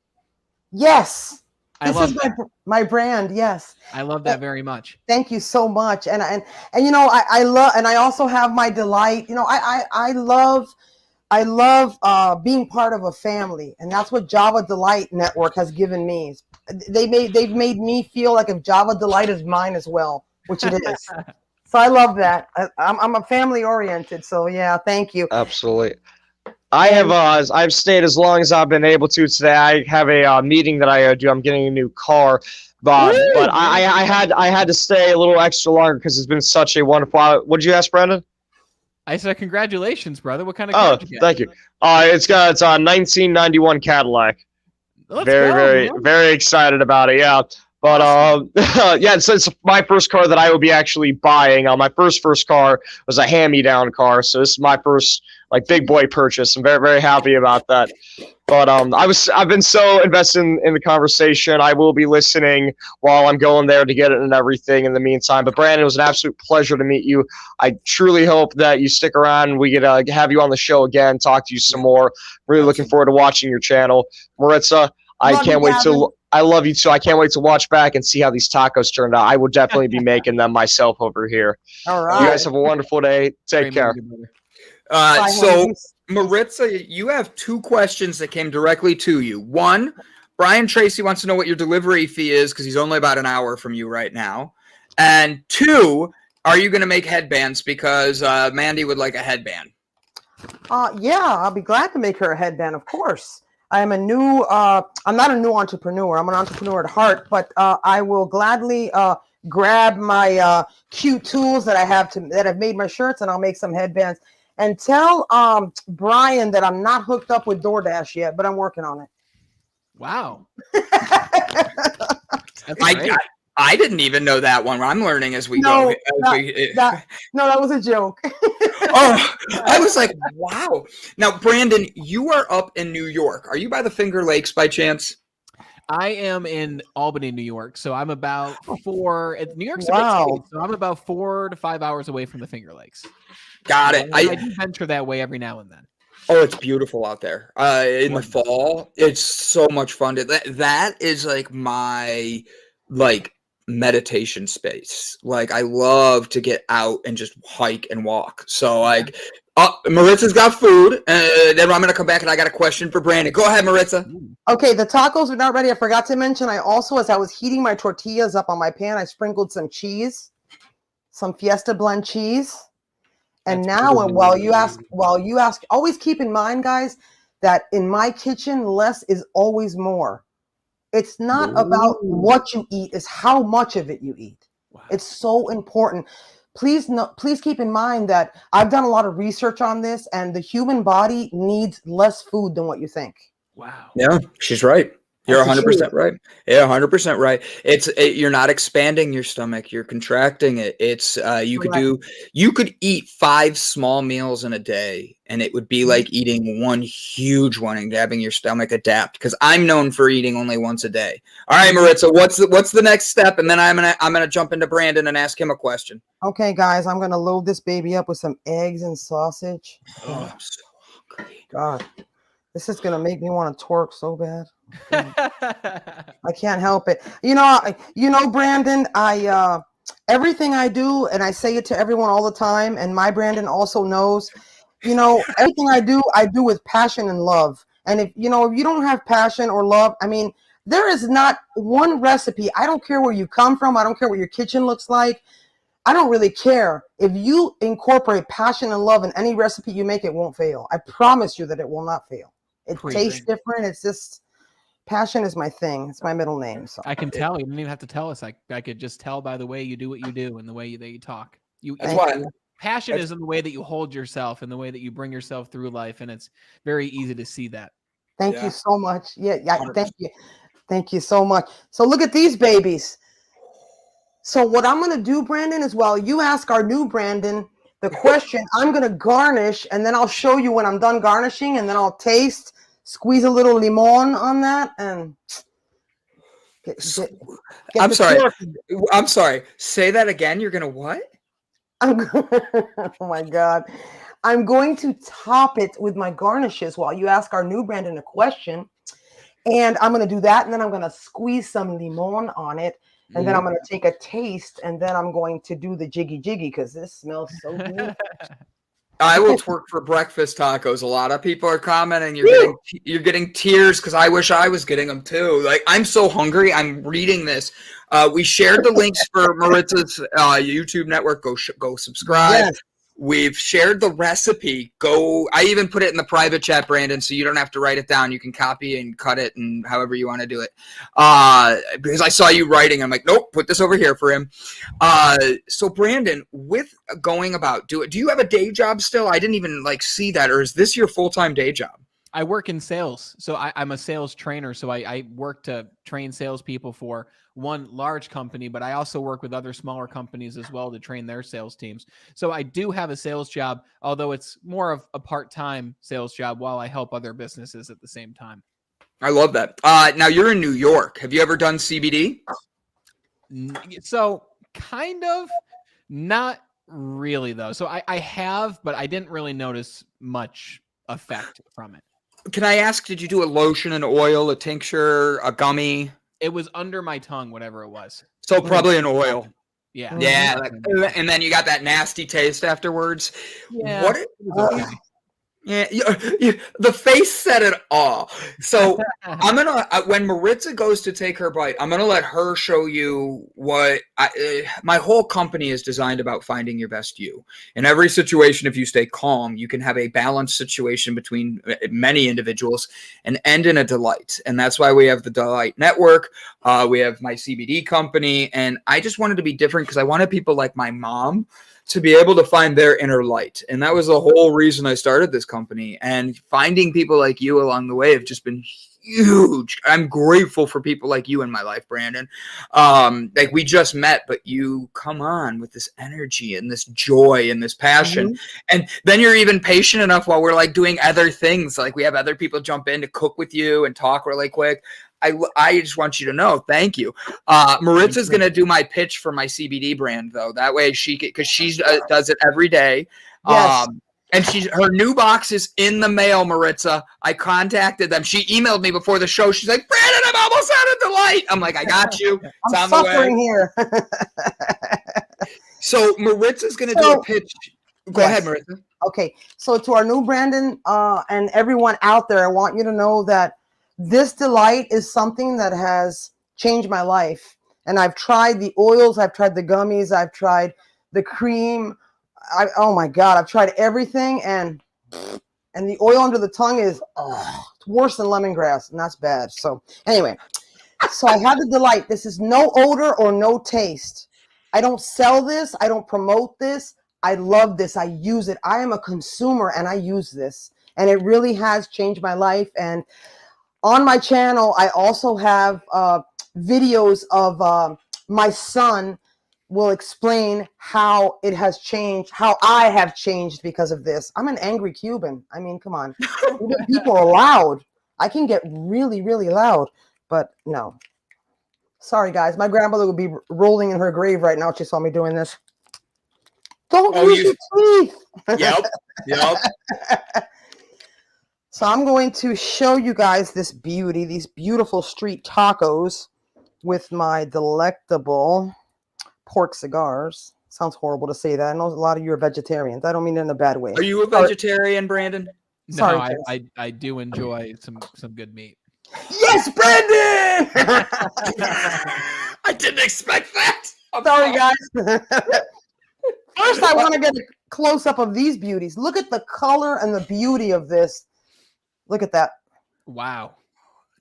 Yes. I love my brand. Yes. I love that very much. Thank you so much. And I love, and I also have my delight. I love being part of a family, and that's what Java Delight Network has given me. They've made me feel like if Java Delight is mine as well, which it is. So I love that. I'm a family oriented. So yeah, thank you. Absolutely. I have I've stayed as long as I've been able to today. I have a meeting that I do. I'm getting a new car, but I had to stay a little extra longer because it's been such a wonderful. What'd you ask, Brendan? I said congratulations, brother. What kind of car did you get? Thank you. It's a 1991 Cadillac. Very excited about it. Yeah. But yeah, so it's my first car that I will be actually buying. My first car was a hand-me-down car, so this is my first big boy purchase. I'm very happy about that. But I've been so invested in the conversation. I will be listening while I'm going there to get it and everything in the meantime. But Brandon, it was an absolute pleasure to meet you. I truly hope that you stick around and we get have you on the show again, talk to you some more. Really looking forward to watching your channel. Maritza, I can't wait to. I love you too. I can't wait to watch back and see how these tacos turned out. I will definitely be making them myself over here. All right. You guys have a wonderful day. Take care. So, Maritza, you have 2 questions that came directly to you. One, Brian Tracy wants to know what your delivery fee is because he's only about an hour from you right now. And 2, are you going to make headbands because Mandy would like a headband? Yeah, I'll be glad to make her a headband, of course. I'm a new, I'm not a new entrepreneur. I'm an entrepreneur at heart, but I will gladly grab my cute tools that I have that have made my shirts, and I'll make some headbands. And tell Brian that I'm not hooked up with DoorDash yet, but I'm working on it. Wow. I didn't even know that one. I'm learning as we go. That was a joke. Oh, I was like, wow. Now, Brandon, you are up in New York. Are you by the Finger Lakes by chance? I am in Albany, New York. So I'm about New York's a big state, so I'm about 4 to 5 hours away from the Finger Lakes. Got it. I do venture that way every now and then. Oh, it's beautiful out there. In the fall, it's so much fun. That is like my meditation space. I love to get out and just hike and walk. So Maritza's got food, and then I'm going to come back and I got a question for Brandon. Go ahead, Maritza. Okay, the tacos are not ready. I forgot to mention, I also, as I was heating my tortillas up on my pan, I sprinkled some cheese, some Fiesta blend cheese. And while you ask, always keep in mind, guys, that in my kitchen, less is always more. It's not about what you eat, it's how much of it you eat. Wow. It's so important. Please keep in mind that I've done a lot of research on this, and the human body needs less food than what you think. Wow. Yeah, she's right. You're 100% right. Yeah, 100% right. You're not expanding your stomach. You're contracting it. It's you could eat 5 small meals in a day, and it would be like eating one huge one and having your stomach adapt. Because I'm known for eating only once a day. All right, Maritza, what's the next step? And then I'm gonna jump into Brandon and ask him a question. Okay, guys, I'm gonna load this baby up with some eggs and sausage. Oh, I'm so hungry. God, this is gonna make me want to twerk so bad. I can't help it. You know, Brandon, everything I do, and I say it to everyone all the time, and my Brandon also knows, everything I do with passion and love. And if you don't have passion or love, there is not one recipe. I don't care where you come from. I don't care what your kitchen looks like. I don't really care. If you incorporate passion and love in any recipe you make, it won't fail. I promise you that it will not fail. It tastes different. It's just, passion is my thing. It's my middle name. So I can tell. You don't even have to tell us. I could just tell by the way you do what you do and the way that you talk. Passion is in the way that you hold yourself and the way that you bring yourself through life, and it's very easy to see that. Thank you so much. Yeah, thank you. Thank you so much. So look at these babies. So what I'm going to do, Brandon, is while you ask our new Brandon the question, I'm going to garnish, and then I'll show you when I'm done garnishing, and then I'll taste. Squeeze a little limon on that, and I'm sorry. Say that again. You're gonna what? Oh my God. I'm going to top it with my garnishes while you ask our new Brandon a question. And I'm going to do that, and then I'm going to squeeze some limon on it, and then I'm going to take a taste, and then I'm going to do the jiggy because this smells so good. I will twerk for breakfast tacos. A lot of people are commenting. You're getting tears because I wish I was getting them too. I'm so hungry. I'm reading this. We shared the links for Maritza's YouTube network. Go subscribe. We've shared the recipe. I even put it in the private chat, Brandon, so you don't have to write it down. You can copy and cut it and however you want to do it. Because I saw you writing. I'm like, nope, put this over here for him. So Brandon, with going about, do you have a day job still? I didn't even see that. Or is this your full-time day job? I work in sales. So I'm a sales trainer. So I work to train salespeople for one large company, but I also work with other smaller companies as well to train their sales teams. So I do have a sales job, although it's more of a part-time sales job while I help other businesses at the same time. I love that. Now you're in New York. Have you ever done CBD? So kind of, not really though. So I have, but I didn't really notice much effect from it. Can I ask, did you do a lotion, an oil, a tincture, a gummy? It was under my tongue, whatever it was. So probably an oil. Yeah. Yeah. And then you got that nasty taste afterwards. Yeah. The face said it all. So I'm going to, when Maritza goes to take her bite, I'm going to let her show you what my whole company is designed about finding your best you. In every situation, if you stay calm, you can have a balanced situation between many individuals and end in a delight. And that's why we have the Delight Network. We have my CBD company. And I just wanted to be different because I wanted people like my mom to be able to find their inner light. And that was the whole reason I started this company. And finding people like you along the way have just been huge. I'm grateful for people like you in my life, Brandon. We just met, but you come on with this energy and this joy and this passion. Mm-hmm. And then you're even patient enough while we're doing other things. We have other people jump in to cook with you and talk really quick. I just want you to know, thank you. Maritza's going to do my pitch for my CBD brand, though. That way because she does it every day. Yes. And her new box is in the mail, Maritza. I contacted them. She emailed me before the show. She's like, Brandon, I'm almost out of Delight. I'm like, I got you. It's I'm suffering here. So Maritza's going to do a pitch. Go ahead, Maritza. Okay. So to our new Brandon and everyone out there, I want you to know that this Delight is something that has changed my life. And I've tried the oils, I've tried the gummies, I've tried the cream. Oh my God, I've tried everything. And the oil under the tongue is it's worse than lemongrass. And that's bad. So anyway, so I have the Delight. This is no odor or no taste. I don't sell this. I don't promote this. I love this. I use it. I am a consumer and I use this. And it really has changed my life. And on my channel, I also have videos of my son will explain how it has changed, how I have changed because of this. I'm an angry Cuban. I mean, come on. People are loud. I can get really, really loud, but no. Sorry, guys. My grandmother would be rolling in her grave right now if she saw me doing this. Don't use your teeth. Yep. So I'm going to show you guys this beauty, these beautiful street tacos with my delectable pork cigars. Sounds horrible to say that. I know a lot of you are vegetarians. I don't mean it in a bad way. Are you a vegetarian, Brandon? No, I do enjoy some good meat. Yes, Brandon! I didn't expect that. Sorry, guys. First, I want to get a close-up of these beauties. Look at the color and the beauty of this. Look at that. Wow.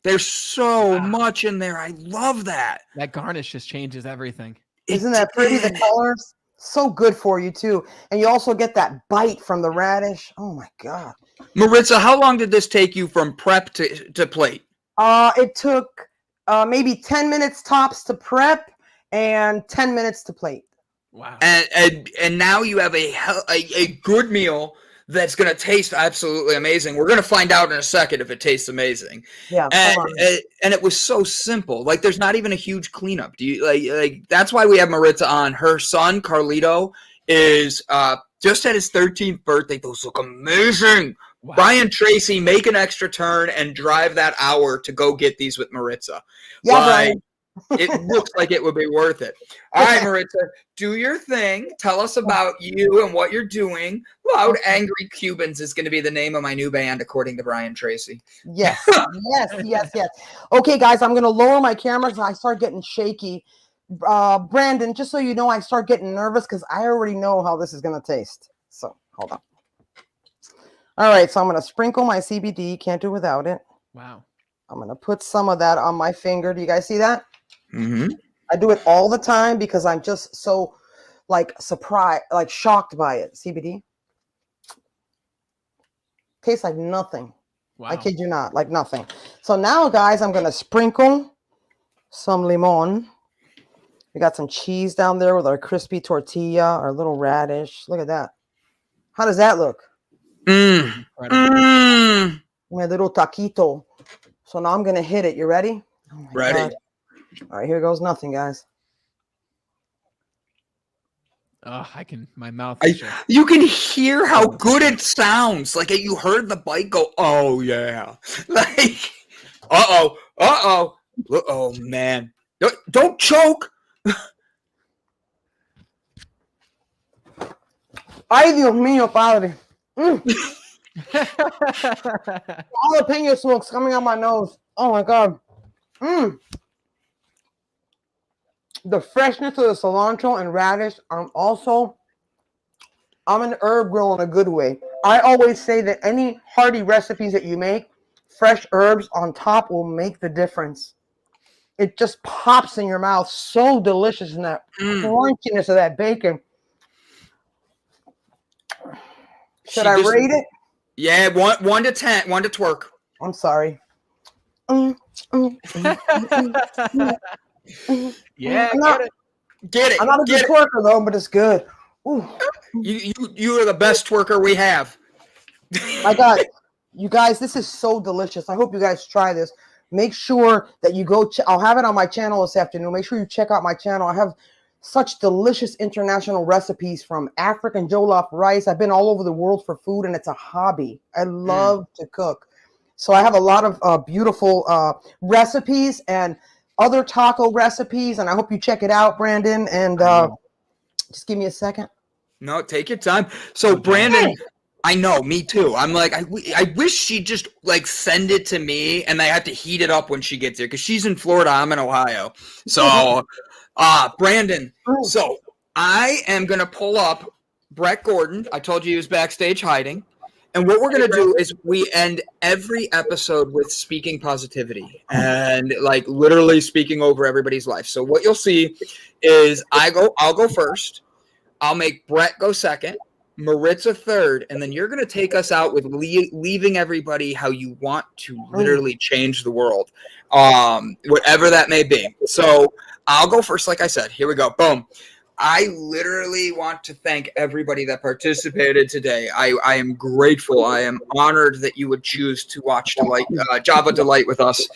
There's so much in there. I love that. That garnish just changes everything. Isn't that pretty? The colors? So good for you, too. And you also get that bite from the radish. Oh, my God. Maritza, how long did this take you from prep to plate? It took maybe 10 minutes tops to prep and 10 minutes to plate. Wow. And now you have a good meal that's going to taste absolutely amazing. We're going to find out in a second if it tastes amazing. Yeah. And it was so simple. There's not even a huge cleanup. Do you that's why we have Maritza on. Her son, Carlito, is just at his 13th birthday. Those look amazing. Wow. Brian Tracy, make an extra turn and drive that hour to go get these with Maritza. Yeah, Brian. It looks like it would be worth it. All right, Maritza, do your thing. Tell us about you and what you're doing. Loud Angry Cubans is going to be the name of my new band, according to Brian Tracy. Yes. Okay, guys, I'm going to lower my camera because I start getting shaky. Brandon, just so you know, I start getting nervous because I already know how this is going to taste. So hold on. All right, so I'm going to sprinkle my CBD. Can't do without it. Wow. I'm going to put some of that on my finger. Do you guys see that? Mm-hmm. I do it all the time because I'm just so like surprised, like shocked by it. CBD tastes like nothing. Wow. I kid you not, like nothing. So now, guys, I'm going to sprinkle some limon. We got some cheese down there with our crispy tortilla, our little radish. Look at that. How does that look? Mm. My little taquito. So now I'm going to hit it. You ready? Oh my Ready. God. All right, here goes nothing, guys. Oh, my mouth. You can hear how good it sounds. Like you heard the bite go, oh, yeah. Like, uh-oh, man. Don't choke. Ay, Dios mío, padre. Jalapeno smokes coming out my nose. Oh my God. The freshness of the cilantro and radish. I'm an herb girl in a good way. I always say that any hearty recipes that you make, fresh herbs on top will make the difference. It just pops in your mouth. So delicious in that crunchiness of that bacon. Should I rate it? Yeah, 1 to 10. 1 to twerk. I'm sorry. Yeah, Get it. I'm not a good twerker though, but it's good. Ooh. You are the best twerker we have. My God, you guys, this is so delicious. I hope you guys try this. Make sure that you go. I'll have it on my channel this afternoon. Make sure you check out my channel. I have such delicious international recipes from African jollof rice. I've been all over the world for food, and it's a hobby. I love to cook. So I have a lot of beautiful recipes and other taco recipes, and I hope you check it out, Brandon. And just give me a second. No, take your time. So, Brandon, I know, me too. I'm like, I wish she'd just like send it to me, and I have to heat it up when she gets here because she's in Florida. I'm in Ohio. So, Brandon, so I am going to pull up Brett Gordon. I told you he was backstage hiding. And what we're going to do is we end every episode with speaking positivity and like literally speaking over everybody's life. So what you'll see is I'll go first. I'll make Brett go second, Maritza third, and then you're going to take us out with leaving everybody how you want to literally change the world, whatever that may be. So I'll go first, like I said. Here we go. Boom. I literally want to thank everybody that participated today. I am grateful. I am honored that you would choose to watch Java Delight with us,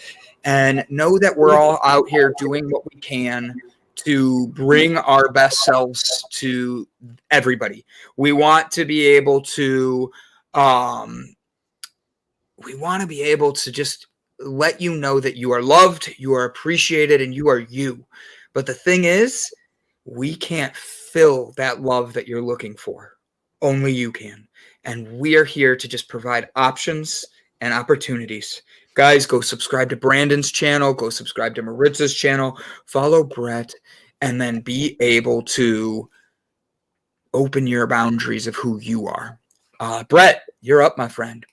and know that we're all out here doing what we can to bring our best selves to everybody. We want to be able to just let you know that you are loved, you are appreciated, and you are you. But the thing is, we can't fill that love that you're looking for. Only you can. And we are here to just provide options and opportunities. Guys, go subscribe to Brandon's channel. Go subscribe to Maritza's channel. Follow Brett. And then be able to open your boundaries of who you are. Brett, you're up, my friend.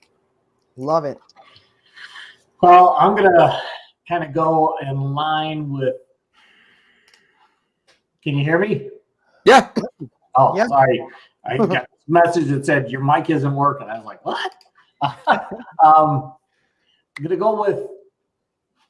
Love it. Well, I'm going to kind of go in line with. Can you hear me? Yeah. Oh, yeah. Sorry. I got a message that said your mic isn't working. I was like, what? I'm going to go with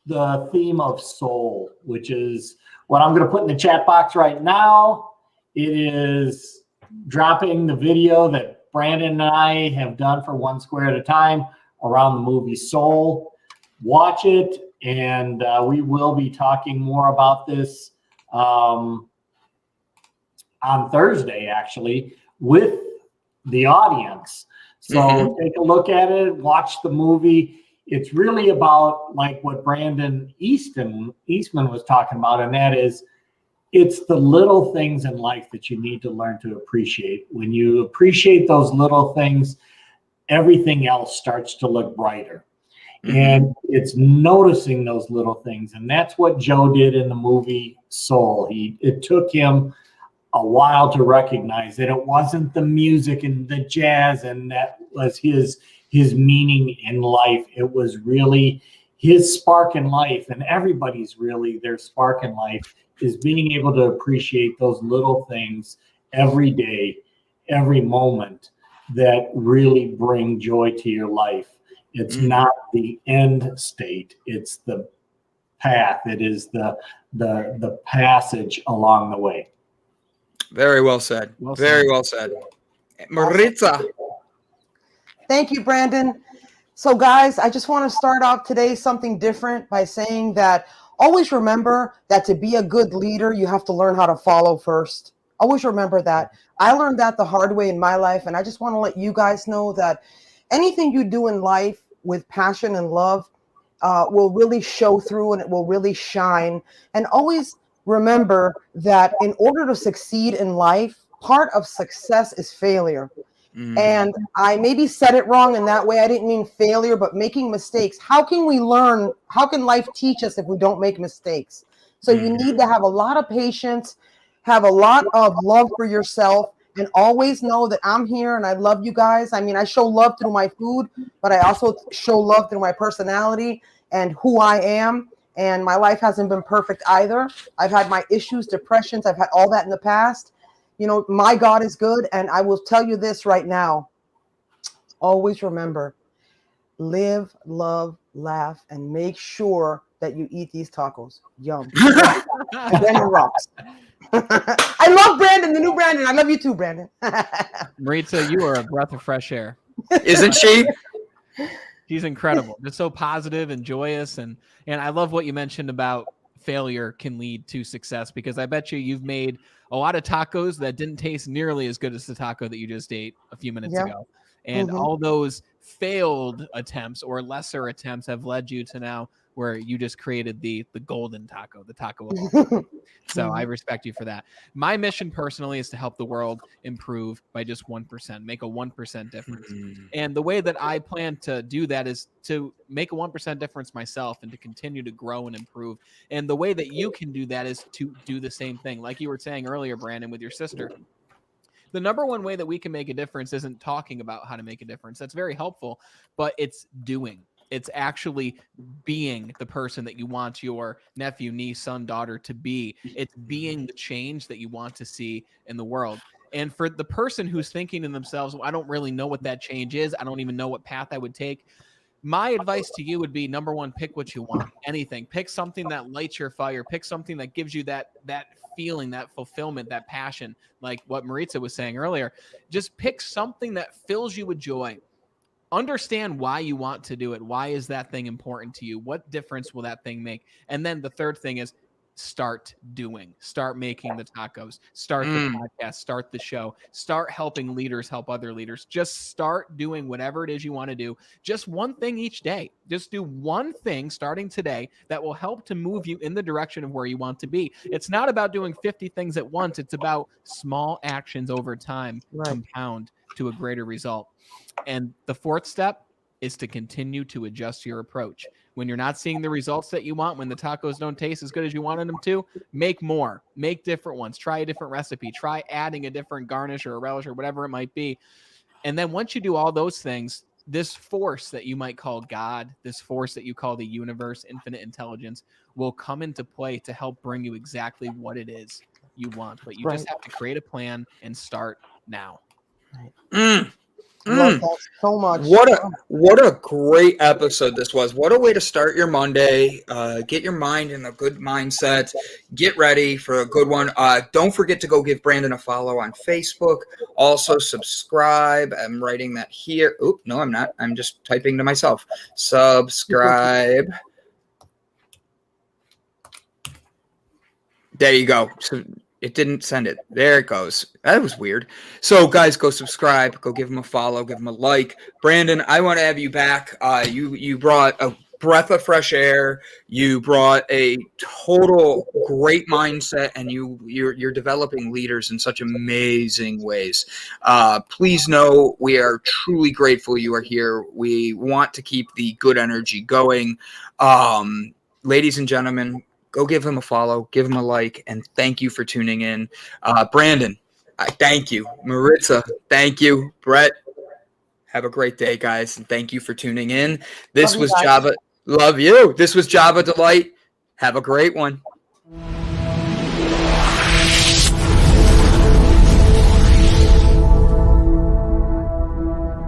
the theme of soul, which is what I'm going to put in the chat box right now. It is dropping the video that Brandon and I have done for One Square at a Time around the movie Soul. Watch it, and we will be talking more about this on Thursday, actually, with the audience. So take a look at it, watch the movie. It's really about like what Brandon Eastman was talking about, and that is it's the little things in life that you need to learn to appreciate. When you appreciate those little things, everything else starts to look brighter. And it's noticing those little things. And that's what Joe did in the movie Soul. It took him a while to recognize that it wasn't the music and the jazz and that was his meaning in life. It was really his spark in life, and everybody's really their spark in life is being able to appreciate those little things every day, every moment that really bring joy to your life. It's not the end state, it's the path. It is the passage along the way. Very well said. Very well said. Maritza. Thank you, Brandon. So guys, I just want to start off today something different by saying that always remember that to be a good leader, you have to learn how to follow first. Always remember that. I learned that the hard way in my life, and I just want to let you guys know that anything you do in life with passion and love will really show through and it will really shine. And always remember that in order to succeed in life, part of success is failure. And I maybe said it wrong in that way. I didn't mean failure, but making mistakes. How can we learn? How can life teach us if we don't make mistakes? So you need to have a lot of patience, have a lot of love for yourself, and always know that I'm here and I love you guys. I mean, I show love through my food, but I also show love through my personality and who I am. And my life hasn't been perfect either. I've had my issues, depressions. I've had all that in the past. You know, my God is good. And I will tell you this right now. Always remember, live, love, laugh, and make sure that you eat these tacos. Yum. Brandon rocks. I love Brandon, the new Brandon. I love you too, Brandon. Maritza, you are a breath of fresh air. Isn't she? She's incredible. Just so positive and joyous. And I love what you mentioned about failure can lead to success, because I bet you've made a lot of tacos that didn't taste nearly as good as the taco that you just ate a few minutes ago. And all those failed attempts or lesser attempts have led you to now where you just created the golden taco, the taco of all. So I respect you for that. My mission personally is to help the world improve by just 1%, make a 1% difference. And the way that I plan to do that is to make a 1% difference myself and to continue to grow and improve. And the way that you can do that is to do the same thing. Like you were saying earlier, Brandon, with your sister. The number one way that we can make a difference isn't talking about how to make a difference. That's very helpful, but it's doing. It's actually being the person that you want your nephew, niece, son, daughter to be. It's being the change that you want to see in the world. And for the person who's thinking to themselves, well, I don't really know what that change is. I don't even know what path I would take. My advice to you would be, number one, pick what you want. Anything. Pick something that lights your fire. Pick something that gives you that feeling, that fulfillment, that passion, like what Maritza was saying earlier. Just pick something that fills you with joy. Understand why you want to do it. Why is that thing important to you? What difference will that thing make? And then the third thing is start doing. Start making the tacos. Start the podcast. Start the show. Start helping leaders help other leaders. Just start doing whatever it is you want to do. Just one thing each day. Just do one thing starting today that will help to move you in the direction of where you want to be. It's not about doing 50 things at once. It's about small actions over time compound to a greater result. And the fourth step is to continue to adjust your approach. When you're not seeing the results that you want, when the tacos don't taste as good as you wanted them to, make more, make different ones, try a different recipe, try adding a different garnish or a relish or whatever it might be. And then once you do all those things, this force that you might call God, this force that you call the universe, infinite intelligence, will come into play to help bring you exactly what it is you want. But you just have to create a plan and start now. Love that so much. What a great episode this was. What a way to start your Monday. Get your mind in a good mindset. Get ready for a good one. Don't forget to go give Brandon a follow on Facebook. Also subscribe. I'm writing that here. Oop, no, I'm not. I'm just typing to myself. Subscribe. There you go. So it didn't send it. There it goes. That was weird. So, guys, go subscribe. Go give him a follow. Give him a like. Brandon, I want to have you back. You brought a breath of fresh air. You brought a total great mindset, and you're developing leaders in such amazing ways. Please know we are truly grateful you are here. We want to keep the good energy going. Ladies and gentlemen, go give him a follow, give him a like, and thank you for tuning in. Brandon, thank you. Maritza, thank you. Brett, have a great day, guys, and thank you for tuning in. This was Java. Love you. This was Java Delight. Have a great one.